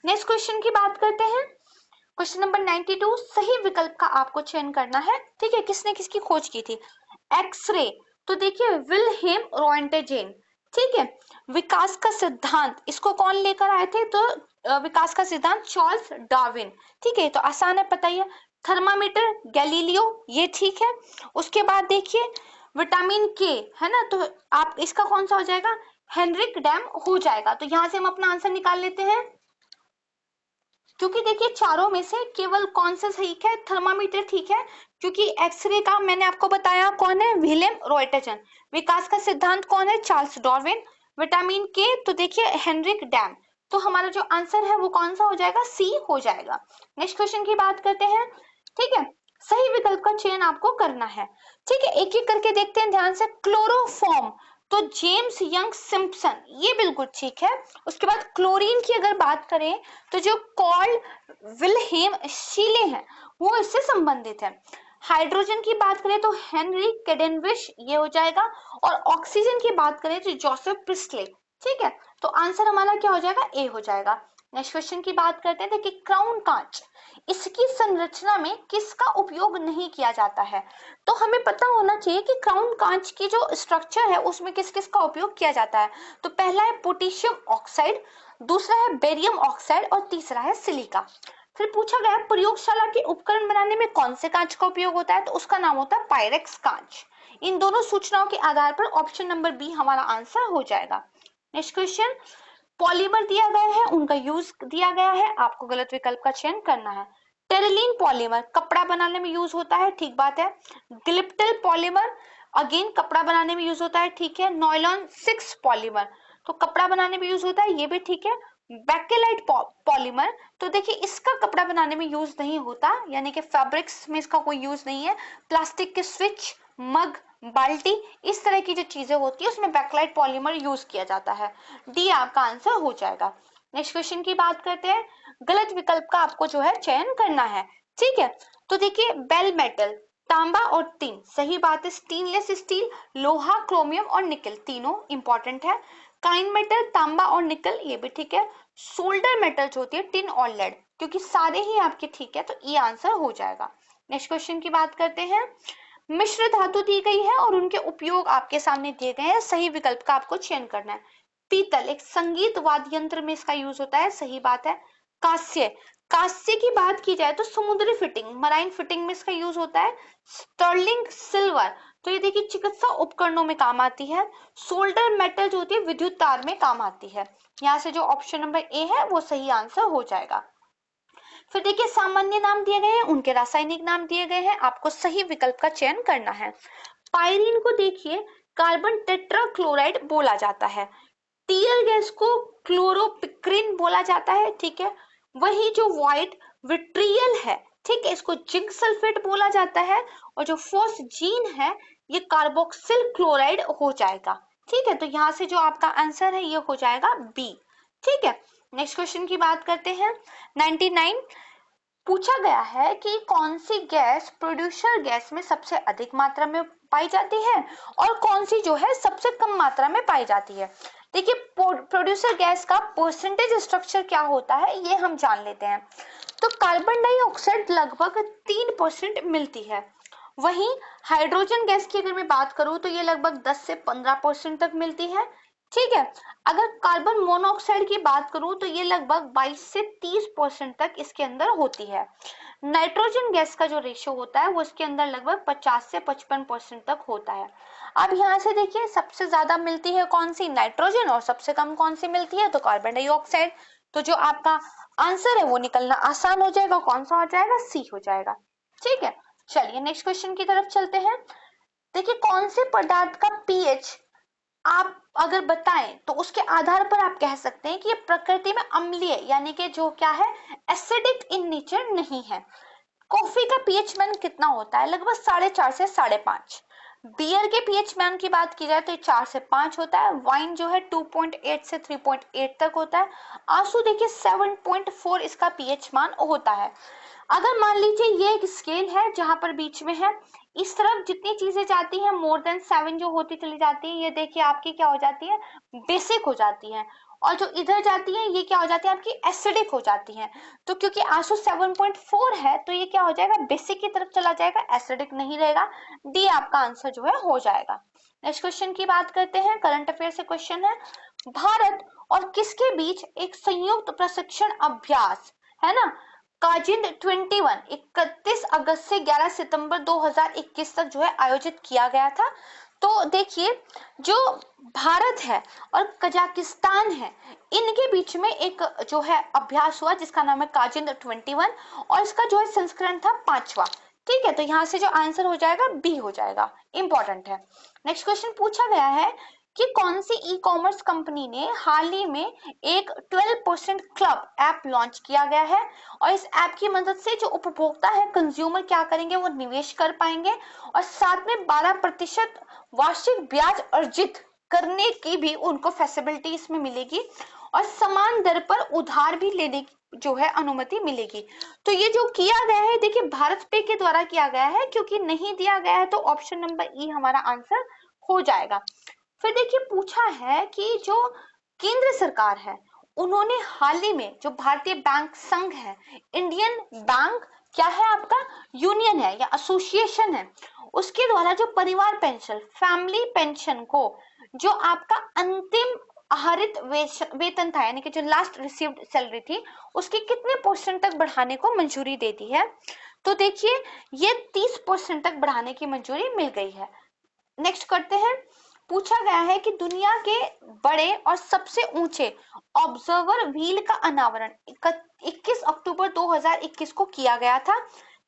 नेक्स्ट क्वेश्चन की बात करते हैं। क्वेश्चन नंबर 92, सही विकल्प का आपको चयन करना है, ठीक है। किसने किसकी खोज की थी? एक्सरे, तो देखिए विल्हेम रॉन्टेजेन, ठीक है। विकास का सिद्धांत, इसको कौन लेकर आए थे? तो विकास का सिद्धांत चार्ल्स डार्विन, ठीक है। तो आसान है, पता ही है। थर्मामीटर गैलीलियो, ये ठीक है। उसके बाद देखिए विटामिन के, है ना, तो आप इसका कौन सा हो जाएगा? हेनरिक डैम हो जाएगा। तो यहाँ से हम अपना आंसर निकाल लेते हैं, क्योंकि देखिए चारों में से केवल कौन सा सही है? थर्मामीटर ठीक है, क्योंकि एक्सरे का मैंने आपको बताया कौन है? विलियम रॉयटरसन। विकास का सिद्धांत कौन है? Charles Darwin. विटामिन के तो देखिए हेनरिक डैम। तो हमारा जो आंसर है वो कौन सा हो जाएगा? सी हो जाएगा। नेक्स्ट क्वेश्चन की बात करते हैं, ठीक है। सही विकल्प का चयन आपको करना है, ठीक है। एक एक करके देखते हैं ध्यान से। क्लोरोफॉर्म, तो जेम्स यंग सिम्पसन, ये बिल्कुल ठीक है। उसके बाद क्लोरीन की अगर बात करें तो जो कॉल विल्हेम शीले हैं वो इससे संबंधित है। हाइड्रोजन की बात करें तो हेनरी कैडेनविश, ये हो जाएगा। और ऑक्सीजन की बात करें तो जोसेफ प्रिस्टले, ठीक है। तो आंसर हमारा क्या हो जाएगा? ए हो जाएगा। नेक्स्ट क्वेश्चन की बात करते हैं। देखिए क्राउन कांच, इसकी संरचना में किसका उपयोग नहीं किया जाता है? तो हमें पता होना चाहिए कि क्राउन कांच की जो स्ट्रक्चर है उसमें किस किस का उपयोग किया जाता है। तो पहला है पोटेशियम ऑक्साइड, दूसरा है बेरियम ऑक्साइड और तीसरा है सिलिका। फिर पूछा गया प्रयोगशाला के उपकरण बनाने में कौन से कांच का उपयोग होता है? तो उसका नाम होता है पायरेक्स कांच। इन दोनों सूचनाओं के आधार पर ऑप्शन नंबर बी हमारा आंसर हो जाएगा। नेक्स्ट क्वेश्चन, पॉलीमर दिया गया है, उनका यूज दिया गया है, आपको गलत विकल्प का चयन करना है। टेरिलीन पॉलीमर कपड़ा बनाने में यूज होता है, ठीक बात है। ग्लिप्टल पॉलीमर अगेन कपड़ा बनाने में यूज होता है, ठीक है। नॉयलॉन 6 पॉलीमर तो कपड़ा बनाने में यूज होता है, ये भी ठीक है। बैकेलाइट पॉलीमर, तो देखिए इसका कपड़ा बनाने में यूज नहीं होता, यानी कि फैब्रिक्स में इसका कोई यूज नहीं है। प्लास्टिक के स्विच, मग, बाल्टी, इस तरह की जो चीजें होती है उसमें बैकलाइट पॉलीमर यूज किया जाता है। डी आपका आंसर हो जाएगा। नेक्स्ट क्वेश्चन की बात करते हैं। गलत विकल्प का आपको जो है चयन करना है, ठीक है। तो देखिए बेल मेटल, तांबा और टिन, सही बात है। स्टेनलेस स्टील, लोहा, क्रोमियम और निकल, तीनों इंपॉर्टेंट है। काइन मेटल, तांबा और निकल, ये भी ठीक है। सोल्डर मेटल जो होती है टिन और लेड, क्योंकि सारे ही आपके ठीक है, तो ये आंसर हो जाएगा। नेक्स्ट क्वेश्चन की बात करते हैं। मिश्र धातु दी गई है और उनके उपयोग आपके सामने दिए गए हैं, सही विकल्प का आपको चयन करना है। पीतल एक संगीत वाद्य यंत्र में इसका यूज होता है, सही बात है। कांस्य, कांस्य की बात की जाए तो समुद्री फिटिंग, मराइन फिटिंग में इसका यूज होता है। स्टर्लिंग सिल्वर, तो ये देखिए चिकित्सा उपकरणों में काम आती है। सोल्डर मेटल जो होती है विद्युत तार में काम आती है। यहाँ से जो ऑप्शन नंबर ए है वो सही आंसर हो जाएगा। फिर देखिए सामान्य नाम दिए गए हैं, उनके रासायनिक नाम दिए गए हैं, आपको सही विकल्प का चयन करना है। पायरीन को देखिए कार्बन टेट्राक्लोराइड बोला जाता है। टीयर गैस को क्लोरोपिक्रिन बोला जाता है, ठीक है। वही जो व्हाइट विट्रियल है, ठीक है, इसको जिंक सल्फेट बोला जाता है। और जो फोस्जीन है ये कार्बोक्सिल क्लोराइड हो जाएगा, ठीक है। तो यहाँ से जो आपका आंसर है ये हो जाएगा बी, ठीक है। नेक्स्ट क्वेश्चन की बात करते हैं। 99 पूछा गया है कि कौन सी गैस प्रोड्यूसर गैस में सबसे अधिक मात्रा में पाई जाती है और कौन सी जो है सबसे कम मात्रा में पाई जाती है। देखिए प्रोड्यूसर गैस का परसेंटेज स्ट्रक्चर क्या होता है ये हम जान लेते हैं। तो कार्बन डाइऑक्साइड लगभग 3% मिलती है। वहीं हाइड्रोजन गैस की अगर मैं बात करूं तो ये लगभग 10 से 15% तक मिलती है, ठीक है। अगर कार्बन मोनोऑक्साइड की बात करूं तो ये लगभग 22 से 30% तक इसके अंदर होती है। नाइट्रोजन गैस का जो रेशियो होता है वो इसके अंदर लगभग 50 से 55% तक होता है। अब यहाँ से देखिए सबसे ज्यादा मिलती है कौन सी? नाइट्रोजन, और सबसे कम कौन सी मिलती है? तो कार्बन डाइऑक्साइड। तो जो आपका आंसर है वो निकलना आसान हो जाएगा, कौन सा हो जाएगा? सी हो जाएगा, ठीक है। चलिए नेक्स्ट क्वेश्चन की तरफ चलते हैं। देखिए कौन से पदार्थ का पीएच आप अगर बताएं तो उसके आधार पर आप कह सकते हैं कि ये प्रकृति में अम्लीय यानी कि जो क्या है, एसिडिक इन नेचर नहीं है। कॉफी का पीएच मान कितना होता है? लगभग 4.5 से 5.5। बियर के पीएच मान की बात की जाए तो 4 से 5 होता है। वाइन जो है 2.8 से 3.8 तक होता है। आंसू देखिए 7.4 इसका पीएच मान होता है। अगर मान लीजिए ये एक स्केल है जहां पर बीच में है, इस तरफ जितनी चीजें जाती हैं मोर देन 7 जो होती चली जाती है, ये देखिए आपकी क्या हो जाती है, बेसिक हो जाती है। और जो इधर जाती है ये क्या हो जाती है, आपकी एसिडिक हो जाती है। तो क्योंकि आंसू 7.4 है तो ये क्या हो जाएगा, बेसिक की तरफ चला जाएगा, एसिडिक नहीं रहेगा। डी आपका आंसर जो है हो जाएगा। नेक्स्ट क्वेश्चन की बात करते हैं, करंट अफेयर से क्वेश्चन है। भारत और किसके बीच एक संयुक्त प्रशिक्षण अभ्यास, है ना, काजिंद 21 31 अगस्त से 11 सितंबर 2021 तक जो है आयोजित किया गया था। तो देखिए जो भारत है और कजाकिस्तान है, इनके बीच में एक जो है अभ्यास हुआ जिसका नाम है काजिंद 21 और इसका जो है संस्करण था 5वां। ठीक है, तो यहाँ से जो आंसर हो जाएगा बी हो जाएगा, इंपॉर्टेंट है। नेक्स्ट क्वेश्चन पूछा गया है कि कौन सी ई कॉमर्स कंपनी ने हाल ही में एक 12% क्लब ऐप लॉन्च किया गया है और इस ऐप की मदद से जो उपभोक्ता है, कंज्यूमर क्या करेंगे, वो निवेश कर पाएंगे और साथ में 12% वार्षिक ब्याज अर्जित करने की भी उनको फैसिलिटी इसमें मिलेगी और समान दर पर उधार भी लेने की जो है अनुमति मिलेगी। तो ये जो किया गया है देखिए भारत पे के द्वारा किया गया है, क्योंकि नहीं दिया गया है तो ऑप्शन नंबर ई हमारा आंसर हो जाएगा। फिर देखिए पूछा है कि जो केंद्र सरकार है उन्होंने हाल ही में जो भारतीय बैंक संघ है, इंडियन बैंक क्या है आपका, यूनियन है या एसोसिएशन है, उसके द्वारा जो परिवार पेंशन, फैमिली पेंशन को जो आपका अंतिम आहरित वेतन था यानी कि जो लास्ट रिसीव्ड सैलरी थी, उसकी कितने परसेंट तक बढ़ाने को मंजूरी दे दी है? तो देखिए ये 30% तक बढ़ाने की मंजूरी मिल गई है। नेक्स्ट करते हैं, पूछा गया है कि दुनिया के बड़े और सबसे ऊंचे ऑब्जर्वर व्हील का अनावरण 21 अक्टूबर 2021 को किया गया था।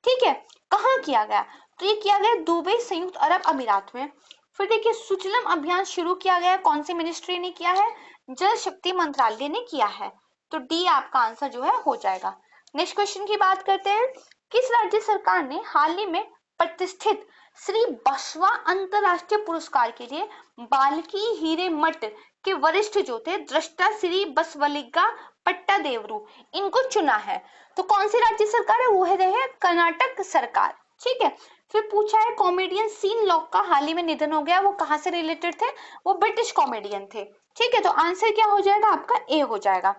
ठीक है, कहाँ किया गया? तो ये किया गया दुबई, संयुक्त अरब अमीरात में। फिर देखिए सुजलम अभियान शुरू किया गया, कौन सी मिनिस्ट्री ने किया है? जल शक्ति मंत्रालय ने किया है। तो डी आपका आंसर जो है हो जाएगा। नेक्स्ट क्वेश्चन की बात करते हैं, किस राज्य सरकार ने हाल ही में प्रतिष्ठित श्री बसवा अंतरराष्ट्रीय पुरस्कार के लिए बाल्की हिरेमठ के वरिष्ठ जो थे दृष्टा श्री बसवलिगा पट्टादेवरू इनको चुना है? तो कौन सी राज्य सरकार है? वो है कर्नाटक सरकार। ठीक है, फिर पूछा है कॉमेडियन सीन लॉक का हाल ही में निधन हो गया, वो कहां से रिलेटेड थे? वो ब्रिटिश कॉमेडियन थे। ठीक है, तो आंसर क्या हो जाएगा आपका? ए हो जाएगा।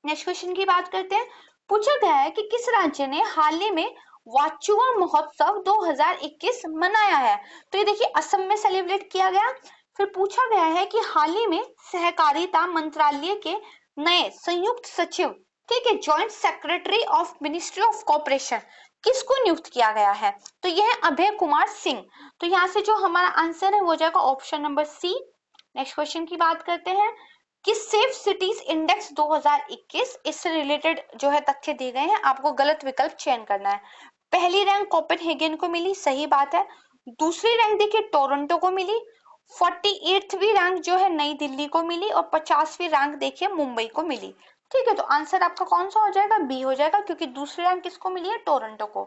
नेक्स्ट क्वेश्चन की बात करते हैं, पूछा गया है कि किस राज्य ने हाल ही में वाचुआ महोत्सव 2021 मनाया है? तो ये देखिए असम में सेलिब्रेट किया गया। फिर पूछा गया है कि हाल ही में सहकारिता मंत्रालय के नए संयुक्त सचिव, ठीक है, joint secretary of ministry of corporation किसको नियुक्त किया गया है? तो यह है अभय कुमार सिंह। तो यहाँ से जो हमारा आंसर है वो हो जाएगा option number C. Next question की बात करते हैं कि सेफ सिटीज इंडेक्स 2021, इससे रिलेटेड जो है तथ्य दिए गए हैं, आपको गलत विकल्प चयन करना है। पहली रैंक कोपेनहेगन को मिली, सही बात है। दूसरी रैंक देखिए टोरंटो को मिली। 48वीं रैंक जो है नई दिल्ली को मिली और 50वीं रैंक देखिए मुंबई को मिली। ठीक है, तो आंसर आपका कौन सा हो जाएगा? बी हो जाएगा, क्योंकि दूसरी रैंक किसको मिली है? टोरंटो को।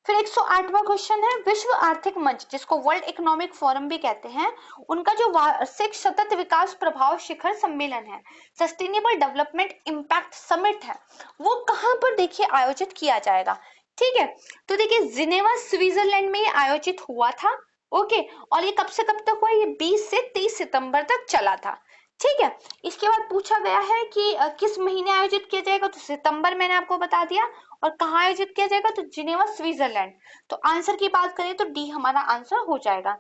फिर 108वां क्वेश्चन है, विश्व आर्थिक मंच जिसको वर्ल्ड इकोनॉमिक फोरम भी कहते हैं, उनका जो वार्षिक सतत विकास प्रभाव शिखर सम्मेलन है, सस्टेनेबल डेवलपमेंट इम्पैक्ट समिट है, वो कहां पर देखिए आयोजित किया जाएगा? ठीक है, तो देखिए जिनेवा स्विट्जरलैंड में ये आयोजित हुआ था। ओके, और ये कब से कब तक हुआ? ये 20 से 30 सितंबर तक चला था। ठीक है, इसके बाद पूछा गया है कि किस महीने आयोजित किया जाएगा? तो सितंबर मैंने आपको बता दिया। और कहाँ आयोजित किया जाएगा? तो जिनेवा स्विट्जरलैंड। तो आंसर की बात करें तो डी हमारा आंसर हो जाएगा।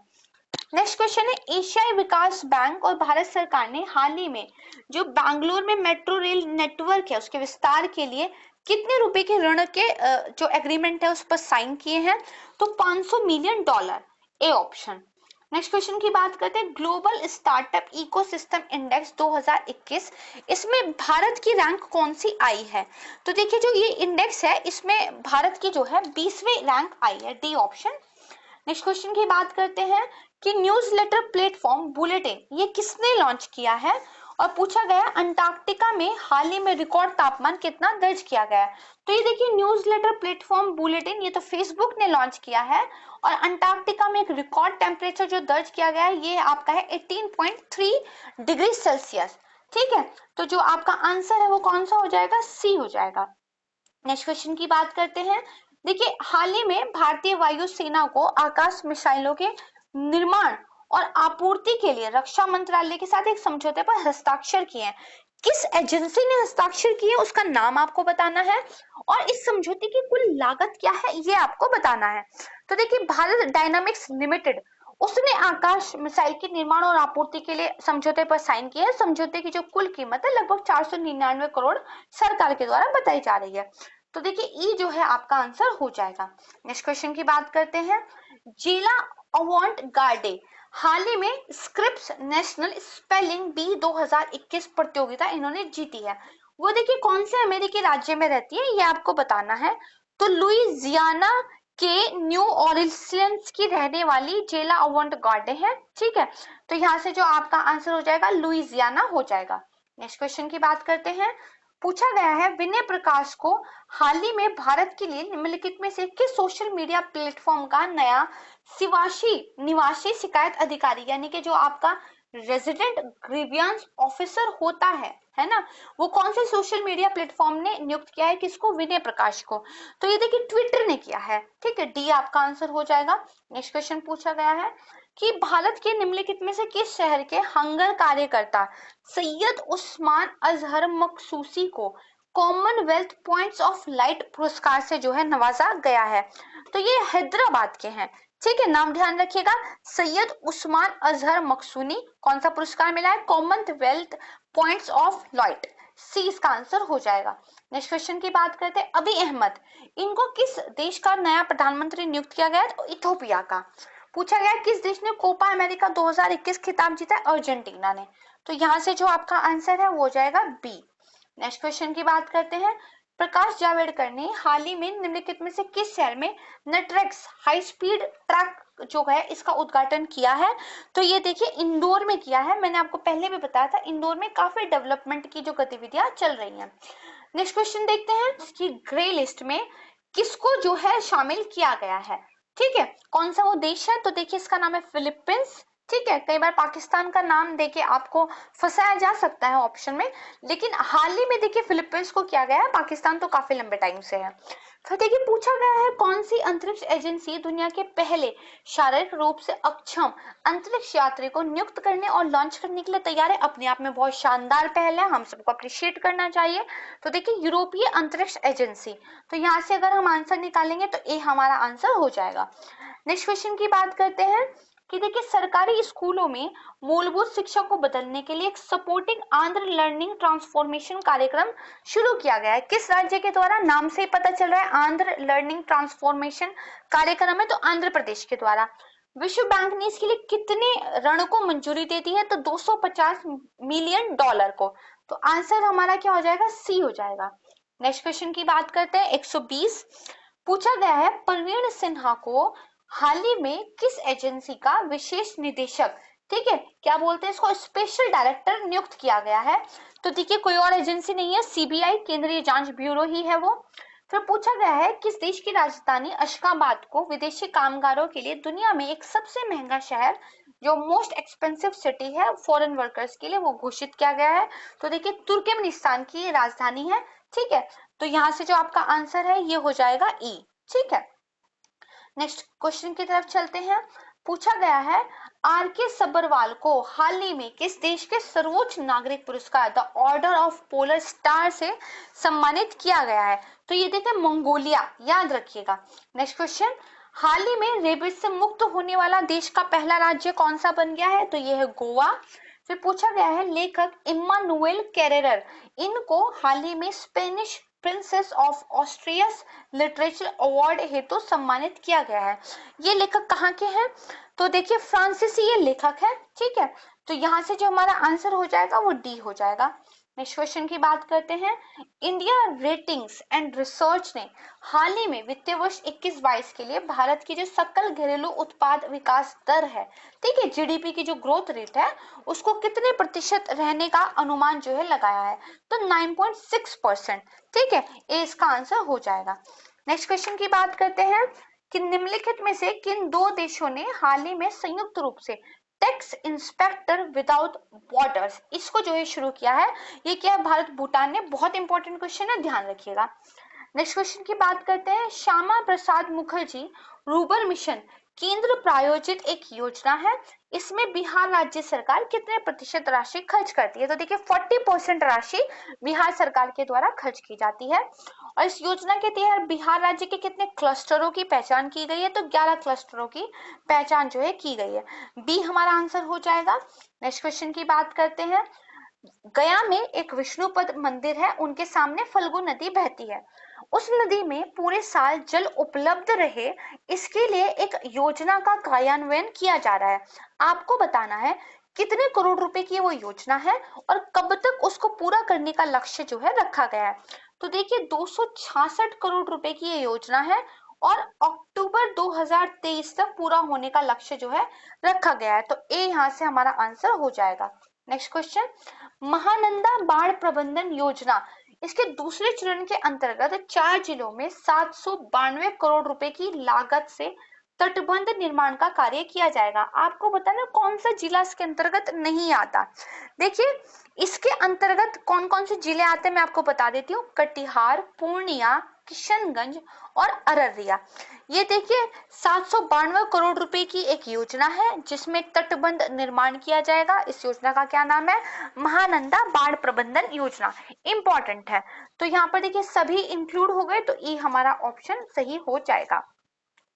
नेक्स्ट क्वेश्चन है, एशियाई विकास बैंक और भारत सरकार ने हाल ही में जो बैंगलोर में मेट्रो रेल नेटवर्क है उसके विस्तार के लिए कितने रुपए के ऋण के जो एग्रीमेंट है उस पर साइन किए हैं? तो $500 million, A option. Next question की बात करते हैं, ग्लोबल स्टार्टअप इकोसिस्टम इंडेक्स 2021, इसमें भारत की रैंक कौन सी आई है? तो देखिए जो ये इंडेक्स है इसमें भारत की जो है 20वीं रैंक आई है, डी ऑप्शन। नेक्स्ट क्वेश्चन की बात करते हैं, कि न्यूज़लेटर प्लेटफॉर्म बुलेटिन ये किसने लॉन्च किया है। और पूछा गया अंटार्कटिका में हाल ही में रिकॉर्ड तापमान कितना दर्ज किया गया है। तो ये देखिए न्यूज़लेटर प्लेटफॉर्म बुलेटिन ये तो फेसबुक ने लॉन्च किया है और अंटार्कटिका में एक रिकॉर्ड टेम्परेचर जो दर्ज किया गया है ये आपका है 18.3 डिग्री सेल्सियस। ठीक है, तो जो आपका आंसर है वो कौन सा हो जाएगा, सी हो जाएगा। नेक्स्ट क्वेश्चन की बात करते हैं। देखिए हाल ही में भारतीय वायुसेना को आकाश मिसाइलों के निर्माण और आपूर्ति के लिए रक्षा मंत्रालय के साथ एक समझौते पर हस्ताक्षर किए हैं। किस एजेंसी ने हस्ताक्षर किए उसका नाम आपको बताना है और इस समझौते की कुल लागत क्या है ये आपको बताना है। तो देखिए भारत डायनामिक्स लिमिटेड उसने आकाश मिसाइल के निर्माण और आपूर्ति के लिए समझौते पर साइन किया है। समझौते की जो कुल कीमत है लगभग 499 करोड़ सरकार के द्वारा बताई जा रही है। तो देखिए ई जो है आपका आंसर हो जाएगा। नेक्स्ट क्वेश्चन की बात करते हैं। जिला अवार्ड गार्डे हाल ही में स्क्रिप्स नेशनल स्पेलिंग बी 2021 प्रतियोगिता इन्होंने जीती है। वो देखिए कौन से अमेरिकी राज्य में रहती है ये आपको बताना है। तो लुइजियाना के न्यू ऑरलियंस की रहने वाली जेला अवार्ड गार्डे है। ठीक है, तो यहाँ से जो आपका आंसर हो जाएगा लुइजियाना हो जाएगा। नेक्स्ट क्वेश्चन की बात करते हैं। पूछा गया है विनय प्रकाश को हाल ही में भारत के लिए निम्नलिखित में से किस सोशल मीडिया प्लेटफॉर्म का नया निवासी शिकायत अधिकारी यानी कि जो आपका रेजिडेंट ग्रीवियंस ऑफिसर होता है ना, वो कौन से सोशल मीडिया प्लेटफॉर्म ने नियुक्त किया है, किसको, विनय प्रकाश को। तो ये देखिए ट्विटर ने किया है। ठीक है, डी आपका आंसर हो जाएगा। नेक्स्ट क्वेश्चन पूछा गया है कि भारत के निम्नलिखित में से किस शहर के हंगर कार्यकर्ता सैयद उस्मान अजहर मखसूसी को कॉमनवेल्थ पॉइंट्स ऑफ लाइट पुरस्कार से जो है नवाजा गया है। तो ये हैदराबाद के हैं। ठीक है, नाम ध्यान रखिएगा, सैयद उस्मान अजहर मखसूनी, कौन सा पुरस्कार मिला है, कॉमनवेल्थ पॉइंट्स ऑफ लाइट, सी इसका आंसर हो जाएगा। नेक्स्ट क्वेश्चन की बात करते हैं। अभी अहमद इनको किस देश का नया प्रधानमंत्री नियुक्त किया गया है, तो इथोपिया का। पूछा गया किस देश ने कोपा अमेरिका 2021 खिताब जीता है, अर्जेंटीना ने। तो यहाँ से जो आपका आंसर है वो हो जाएगा बी। नेक्स्ट क्वेश्चन की बात करते हैं। प्रकाश जावड़ेकर ने हाल ही में निम्नलिखित में से किस शहर में नेट्रेक्स हाई स्पीड ट्रक जो है इसका उद्घाटन किया है। तो ये देखिए इंदौर में किया है। मैंने आपको पहले भी बताया था इंदौर में काफी डेवलपमेंट की जो गतिविधियां चल रही हैं। नेक्स्ट क्वेश्चन देखते हैं इसकी ग्रे लिस्ट में किसको जो है शामिल किया गया है। ठीक है, कौन सा वो देश है, तो देखिए इसका नाम है फिलीपींस। ठीक है, कई बार पाकिस्तान का नाम देके आपको फंसाया जा सकता है ऑप्शन में, लेकिन हाल ही में देखिए फिलीपींस को किया गया है, पाकिस्तान तो काफी लंबे टाइम से है। फिर देखिए पूछा गया है कौन सी अंतरिक्ष एजेंसी दुनिया के पहले शारीरिक रूप से अक्षम अंतरिक्ष यात्री को नियुक्त करने और लॉन्च करने के लिए तैयार है। अपने आप में बहुत शानदार पहल है, हम सबको अप्रिशिएट करना चाहिए। तो देखिए यूरोपीय अंतरिक्ष एजेंसी, तो यहाँ से अगर हम आंसर निकालेंगे तो ए हमारा आंसर हो जाएगा। नेक्स्ट क्वेश्चन की बात करते हैं कि देखिए सरकारी स्कूलों में मूलभूत शिक्षा को बदलने के लिए एक सपोर्टिंग आंध्र लर्निंग ट्रांसफॉर्मेशन कार्यक्रम शुरू किया गया है। किस राज्य के द्वारा, नाम से ही पता चल रहा है आंध्र लर्निंग ट्रांसफॉर्मेशन कार्यक्रम है, तो आंध्र प्रदेश के द्वारा। विश्व बैंक ने इसके लिए कितने ऋण को मंजूरी दे दी है, तो 250 मिलियन डॉलर को। तो आंसर हमारा क्या हो जाएगा, सी हो जाएगा। नेक्स्ट क्वेश्चन की बात करते हैं 120। पूछा गया है प्रवीण सिन्हा को हाल ही में किस एजेंसी का विशेष निदेशक, ठीक है, क्या बोलते हैं इसको, स्पेशल डायरेक्टर नियुक्त किया गया है। तो देखिए कोई और एजेंसी नहीं है, सीबीआई केंद्रीय जांच ब्यूरो ही है वो। फिर पूछा गया है किस देश की राजधानी अशगाबाद को विदेशी कामगारों के लिए दुनिया में एक सबसे महंगा शहर जो मोस्ट एक्सपेंसिव सिटी है फॉरेन वर्कर्स के लिए वो घोषित किया गया है। तो देखिए तुर्कमेनिस्तान की राजधानी है। ठीक है, तो यहाँ से जो आपका आंसर है ये हो जाएगा ई। ठीक है, नेक्स्ट क्वेश्चन की तरफ चलते हैं। पूछा गया है आर के सब्बरवाल को हाल ही में किस देश के सर्वोच्च नागरिक पुरस्कार the order of polar star से सम्मानित किया गया है। तो ये देखिए मंगोलिया, याद रखिएगा। नेक्स्ट क्वेश्चन, हाल ही में रेबिस से मुक्त होने वाला देश का पहला राज्य कौन सा बन गया है, तो ये है गोवा। फिर पूछा गया है लेखक इम्मानुएल कैरेरर, इनको हाल ही में Spanish princess of Asturias literature award हेतु सम्मानित किया गया है। ये लेखक कहाँ के हैं, तो देखिए फ्रांसीसी ये लेखक है। ठीक है, तो यहाँ से जो हमारा आंसर हो जाएगा वो डी हो जाएगा। नेक्स्ट क्वेश्चन की बात करते हैं। इंडिया रेटिंग्स एंड रिसर्च ने हाल ही में वित्तीय वर्ष 21-22 के लिए भारत की जो सकल घरेलू उत्पाद विकास दर है, ठीक है, जीडीपी की जो ग्रोथ रेट है, उसको कितने प्रतिशत रहने का अनुमान जो है लगाया है, तो 9.6%, ठीक है, ये इसका आंसर हो जाएगा। नेक्स्ट क्वेश्चन की बात करते हैं कि निम्नलिखित में से किन दो देशों ने हाल ही में संयुक्त रूप से टैक्स इंस्पेक्टर विदाउट बॉर्डर्स इसको जो है शुरू किया है। ये क्या है, भारत भूटान ने। बहुत इंपॉर्टेंट क्वेश्चन है, ध्यान रखिएगा। नेक्स्ट क्वेश्चन की बात करते हैं। श्यामा प्रसाद मुखर्जी रूरल मिशन केंद्र प्रायोजित एक योजना है, इसमें बिहार राज्य सरकार कितने प्रतिशत राशि खर्च करती है, तो देखिए 40% राशि बिहार सरकार के द्वारा खर्च की जाती है। और इस योजना के तहत बिहार राज्य के कितने क्लस्टरों की पहचान की गई है, तो 11 क्लस्टरों की पहचान जो है की गई है। बी हमारा आंसर हो जाएगा। नेक्स्ट क्वेश्चन की बात करते हैं। गया में एक विष्णुपद मंदिर है, उनके सामने फल्गु नदी बहती है, उस नदी में पूरे साल जल उपलब्ध रहे, इसके लिए एक योजना का कार्यान्वयन किया जा रहा है। आपको बताना है कितने करोड़ रुपए की वो योजना है और कब तक उसको पूरा करने का लक्ष्य जो है रखा गया है। तो देखिए 266 करोड़ रुपए की ये योजना है और अक्टूबर 2023 तक पूरा होने का लक्ष्य जो है रखा गया है। तो ए यहाँ से हमारा आंसर हो जाएगा। नेक्स्ट क्वेश्चन, महानंदा बाढ़ प्रबंधन योजना, इसके दूसरे चरण के अंतर्गत 4 जिलों में 792 करोड़ रुपए की लागत से तटबंध निर्माण का कार्य किया जाएगा। आपको बताना कौन सा जिला इसके अंतर्गत नहीं आता। देखिए इसके अंतर्गत कौन कौन से जिले आते हैं मैं आपको बता देती हूँ। कटिहार, पूर्णिया, किशनगंज और अररिया। ये देखिए 792 करोड़ रुपए की एक योजना है जिसमें तटबंध निर्माण किया जाएगा। इस योजना का क्या नाम है, महानंदा बाढ़ प्रबंधन योजना। इंपॉर्टेंट है, तो यहाँ पर देखिए सभी इंक्लूड हो गए, तो ये हमारा ऑप्शन सही हो जाएगा।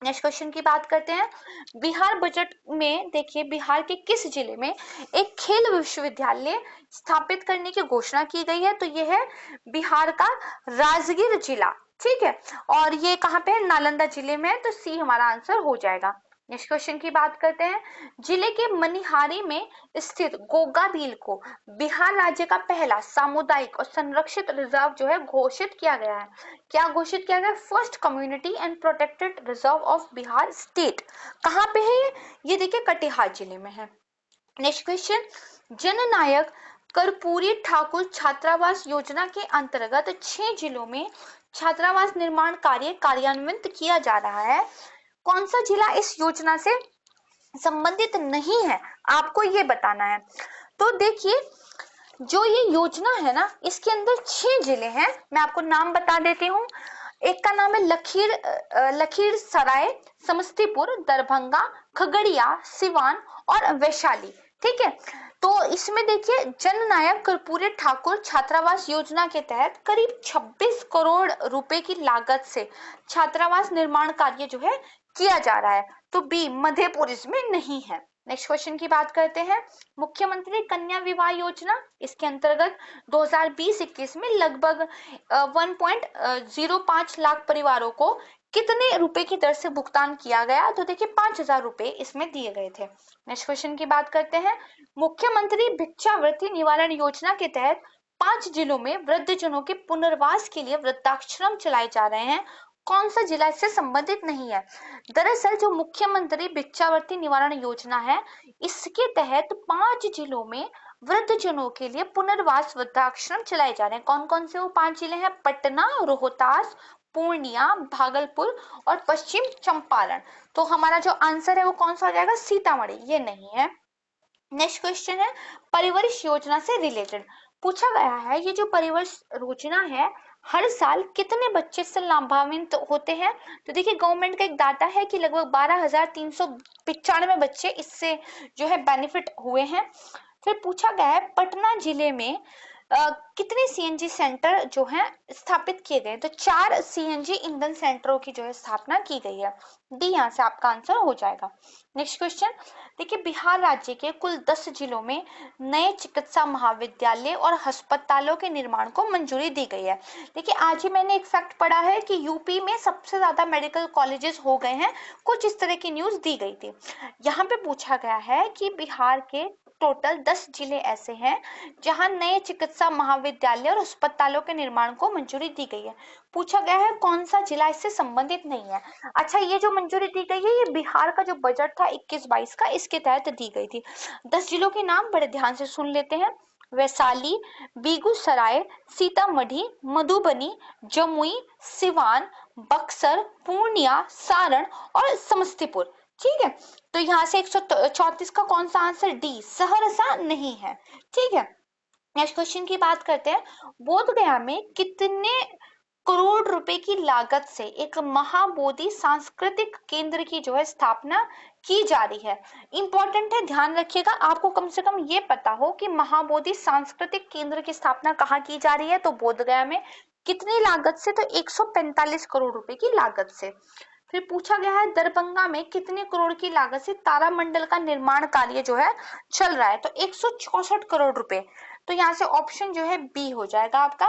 नेक्स्ट क्वेश्चन की बात करते हैं। बिहार बजट में देखिए बिहार के किस जिले में एक खेल विश्वविद्यालय स्थापित करने की घोषणा की गई है, तो ये है बिहार का राजगीर जिला, ठीक है, और ये कहाँ पे है, नालंदा जिले में है, तो सी हमारा आंसर हो जाएगा। नेक्स्ट क्वेश्चन की बात करते हैं। जिले के मनिहारी में स्थित गोगा झील को बिहार राज्य का पहला सामुदायिक और संरक्षित रिजर्व जो है घोषित किया गया है। क्या घोषित किया गया, first community and protected reserve of Bihar state. कहाँ पे है ये देखिए कटिहार जिले में है। नेक्स्ट क्वेश्चन, जननायक कर्पूरी ठाकुर छात्रावास योजना के अंतर्गत 6 जिलों में छात्रावास निर्माण कार्य कार्यान्वित किया जा रहा है। कौन सा जिला इस योजना से संबंधित नहीं है, आपको ये बताना है। तो देखिए जो ये योजना है ना, इसके अंदर 6 जिले हैं, मैं आपको नाम बता देती हूँ। एक का नाम है लखीसराय, समस्तीपुर, दरभंगा, खगड़िया, सिवान और वैशाली, ठीक है। तो इसमें देखिए जननायक कर्पूरी ठाकुर छात्रावास योजना के तहत करीब 26 करोड़ रुपए की लागत से छात्रावास निर्माण कार्य जो है किया जा रहा है। तो बी मधेपुर इसमें नहीं है। नेक्स्ट क्वेश्चन की बात करते हैं। मुख्यमंत्री कन्या विवाह योजना, इसके अंतर्गत 2020-21 में लगभग 1.05 लाख परिवारों को कितने रुपए की दर से भुगतान किया गया, तो देखिए 5,000 रुपए इसमें दिए गए थे। नेक्स्ट क्वेश्चन की बात करते हैं। मुख्यमंत्री भिक्षावृत्ति निवारण योजना के तहत 5 जिलों में वृद्धजनों के पुनर्वास के लिए वृद्धाश्रम चलाए जा रहे हैं। कौन सा जिला इससे संबंधित नहीं है। दरअसल जो मुख्यमंत्री भिक्षावृत्ति निवारण योजना है, इसके तहत 5 जिलों में वृद्धजनों के लिए पुनर्वास वृद्धाश्रम चलाए जा रहे हैं। कौन कौन से वो 5 जिले हैं, पटना, रोहतास, पूर्णिया, भागलपुर और पश्चिम चंपारण। तो हमारा जो आंसर है वो कौन सा हो जाएगा, सीतामढ़ी, ये नहीं है। नेक्स्ट क्वेश्चन है परिवरिश योजना से रिलेटेड पूछा गया है। ये जो परिवरिश योजना है हर साल कितने बच्चे से लाभान्वित होते हैं, तो देखिए गवर्नमेंट का एक डाटा है कि लगभग 12,395 बच्चे इससे जो है बेनिफिट हुए हैं। फिर पूछा गया है पटना जिले में कितने सीएनजी सेंटर जो है स्थापित किए गए, तो 4 सीएनजी ईंधन सेंटरों की जो है स्थापना की गई है। डी यहाँ से आपका आंसर हो जाएगा। नेक्स्ट क्वेश्चन देखिए बिहार राज्य के कुल 10 जिलों में नए चिकित्सा महाविद्यालय और अस्पतालों के निर्माण को मंजूरी दी गई है। देखिए आज ही मैंने एक फैक्ट पढ़ा है कि यूपी में सबसे ज्यादा मेडिकल कॉलेजेस हो गए हैं, कुछ इस तरह की न्यूज दी गई थी। यहाँ पे पूछा गया है कि बिहार के टोटल 10 जिले ऐसे हैं जहां नए चिकित्सा महाविद्यालय और अस्पतालों के निर्माण को मंजूरी दी गई है। पूछा गया है कौन सा जिला इससे संबंधित नहीं है। अच्छा, ये जो मंजूरी दी गई है ये बिहार का जो बजट था 21-22 का, इसके तहत दी गई थी। 10 जिलों के नाम बड़े ध्यान से सुन लेते हैं। वैशाली, बेगूसराय, सीतामढ़ी, मधुबनी, जमुई, सिवान, बक्सर, पूर्णिया, सारण और समस्तीपुर। ठीक है, तो यहाँ से 134 का कौन सा आंसर? डी, सहरसा नहीं है। ठीक है, नेक्स्ट क्वेश्चन की बात करते हैं। बोध गया में कितने करोड़ रुपए की लागत से एक महाबोधि सांस्कृतिक केंद्र की जो है स्थापना की जा रही है? इंपॉर्टेंट है, ध्यान रखिएगा। आपको कम से कम ये पता हो कि महाबोधि सांस्कृतिक केंद्र की स्थापना कहाँ की जा रही है, तो बोध गया में। कितनी लागत से? तो 145 करोड़ रुपए की लागत से। फिर पूछा गया है दरभंगा में कितने करोड़ की लागत से तारामंडल का निर्माण कार्य जो है चल रहा है, तो 164 करोड़ रुपए। तो यहाँ से ऑप्शन जो है बी हो जाएगा आपका।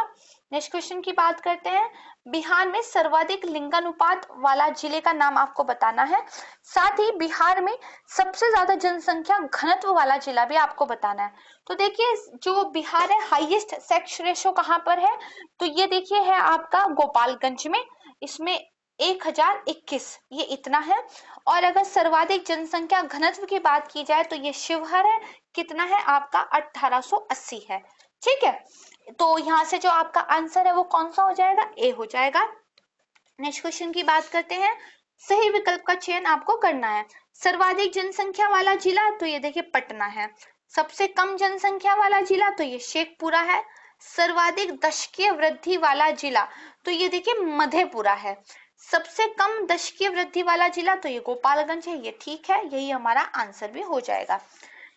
नेक्स्ट क्वेश्चन की बात करते हैं। बिहार में सर्वाधिक लिंगानुपात वाला जिले का नाम आपको बताना है। साथ ही बिहार में सबसे ज्यादा जनसंख्या घनत्व वाला जिला भी आपको बताना है। तो देखिए, जो बिहार है हाईएस्ट सेक्स रेशो कहाँ पर है, तो ये देखिए है आपका गोपालगंज में, इसमें 1021 ये इतना है। और अगर सर्वाधिक जनसंख्या घनत्व की बात की जाए तो ये शिवहर है, कितना है आपका? 1880 है। ठीक है, तो यहाँ से जो आपका आंसर है वो कौन सा हो जाएगा? ए हो जाएगा। नेक्स्ट क्वेश्चन की बात करते हैं। सही विकल्प का चयन आपको करना है। सर्वाधिक जनसंख्या वाला जिला, तो ये देखिए पटना है। सबसे कम जनसंख्या वाला जिला, तो ये शेखपुरा है। सर्वाधिक दशकीय वृद्धि वाला जिला, तो ये देखिए मधेपुरा है। सबसे कम दशकीय वृद्धि वाला जिला, तो ये गोपालगंज है। ये ठीक है, यही हमारा आंसर भी हो जाएगा।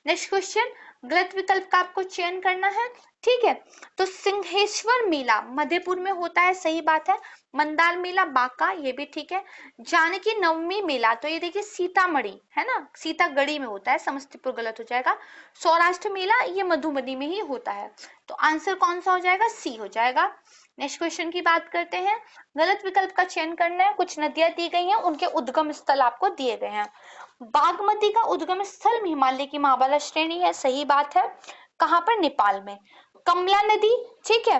नेक्स्ट क्वेश्चन, गलत विकल्प का आपको चयन करना है। ठीक है, तो सिंहेश्वर मेला मधेपुर में होता है, सही बात है। मंदार मेला बांका, ये भी ठीक है। जानकी नवमी मेला, तो ये देखिए सीतामढ़ी है ना, सीतागढ़ी में होता है, समस्तीपुर गलत हो जाएगा। सौराष्ट्र मेला ये मधुबनी में ही होता है। तो आंसर कौन सा हो जाएगा? सी हो जाएगा। नेक्स्ट क्वेश्चन की बात करते हैं। गलत विकल्प का चयन करना है। कुछ नदियां दी गई हैं, उनके उद्गम स्थल आपको दिए गए हैं। बागमती का उद्गम स्थल हिमालय की महाबाला श्रेणी है, सही बात है। कहाँ पर? नेपाल में। कमला नदी, ठीक है,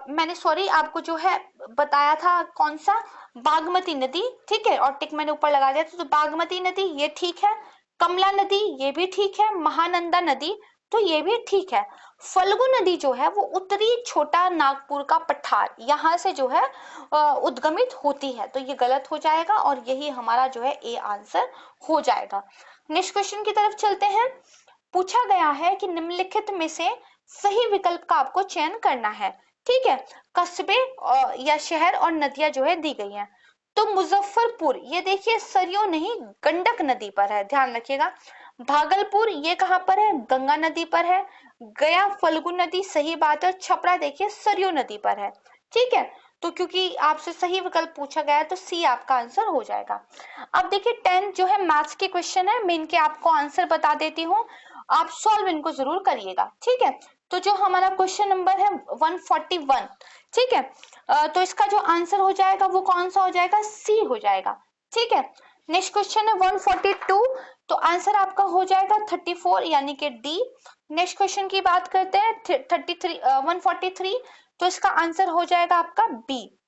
मैंने सॉरी आपको जो है बताया था कौन सा, बागमती नदी, ठीक है, और टिक मैंने ऊपर लगा दिया था, तो बागमती नदी ये ठीक है। कमला नदी ये भी ठीक है। महानंदा नदी, तो ये भी ठीक है। फल्गु नदी जो है वो उत्तरी छोटा नागपुर का पठार, यहाँ से जो है उद्गमित होती है, तो ये गलत हो जाएगा और यही हमारा जो है ए आंसर हो जाएगा। नेक्स्ट क्वेश्चन की तरफ चलते हैं। पूछा गया है कि निम्नलिखित में से सही विकल्प का आपको चयन करना है। ठीक है, कस्बे या शहर और नदियां जो है दी गई हैं। तो मुजफ्फरपुर ये देखिए सरयू नहीं गंडक नदी पर है, ध्यान रखिएगा। भागलपुर ये कहाँ पर है? गंगा नदी पर है। गया फल्गु नदी, सही बात है। छपरा देखिए सरयू नदी पर है। ठीक है, तो क्योंकि आपसे सही विकल्प पूछा गया है तो सी आपका आंसर हो जाएगा। अब देखिए 10 जो है मैथ्स के क्वेश्चन है, मैं इनके आपको आंसर बता देती हूँ, आप सॉल्व इनको जरूर करिएगा। ठीक है, तो जो हमारा क्वेश्चन नंबर है 141, ठीक है, तो इसका जो आंसर हो जाएगा वो कौन सा हो जाएगा? सी हो जाएगा। ठीक है, नेक्स्ट क्वेश्चन है 142, तो आंसर आपका हो जाएगा 34 यानी कि डी। नेक्स्ट क्वेश्चन की बात करते हैं 143, तो इसका आंसर हो जाएगा आपका बी।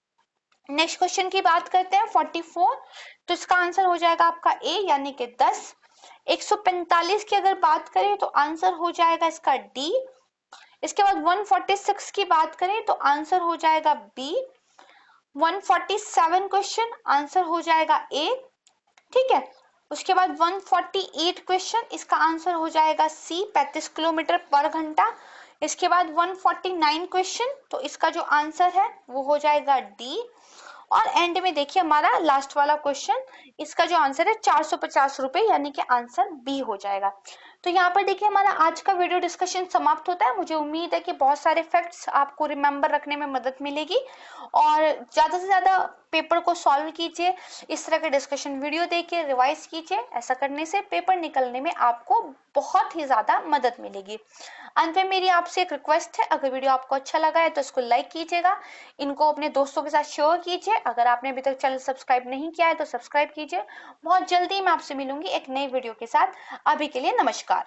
नेक्स्ट क्वेश्चन की बात करते हैं 44, तो इसका आंसर हो जाएगा आपका ए यानी कि 10। 145 की अगर बात करें तो आंसर हो जाएगा इसका डी। इसके बाद 146 की बात करें तो आंसर हो जाएगा बी। 147 क्वेश्चन आंसर हो जाएगा ए। ठीक है, उसके बाद 148 क्वेश्चन, इसका आंसर हो जाएगा सी 35 किलोमीटर पर घंटा। इसके बाद 149 क्वेश्चन, तो इसका जो आंसर है वो हो जाएगा डी। और एंड में देखिए हमारा लास्ट वाला क्वेश्चन, इसका जो आंसर है 450 रुपए यानी कि आंसर बी हो जाएगा। तो यहाँ पर देखिए हमारा आज का वीडियो डिस्कशन समाप्त होता है। मुझे उम्मीद है कि बहुत सारे फैक्ट्स आपको रिमेम्बर रखने में मदद मिलेगी और ज्यादा से ज्यादा पेपर को सॉल्व कीजिए। इस तरह के डिस्कशन वीडियो देखिए, रिवाइज कीजिए। ऐसा करने से पेपर निकलने में आपको बहुत ही ज्यादा मदद मिलेगी। अंत में मेरी आपसे एक रिक्वेस्ट है, अगर वीडियो आपको अच्छा लगा है तो इसको लाइक कीजिएगा, इनको अपने दोस्तों के साथ शेयर कीजिए। अगर आपने अभी तक चैनल सब्सक्राइब नहीं किया है तो सब्सक्राइब कीजिए। बहुत जल्दी मैं आपसे मिलूंगी एक नई वीडियो के साथ। अभी के लिए नमस्कार।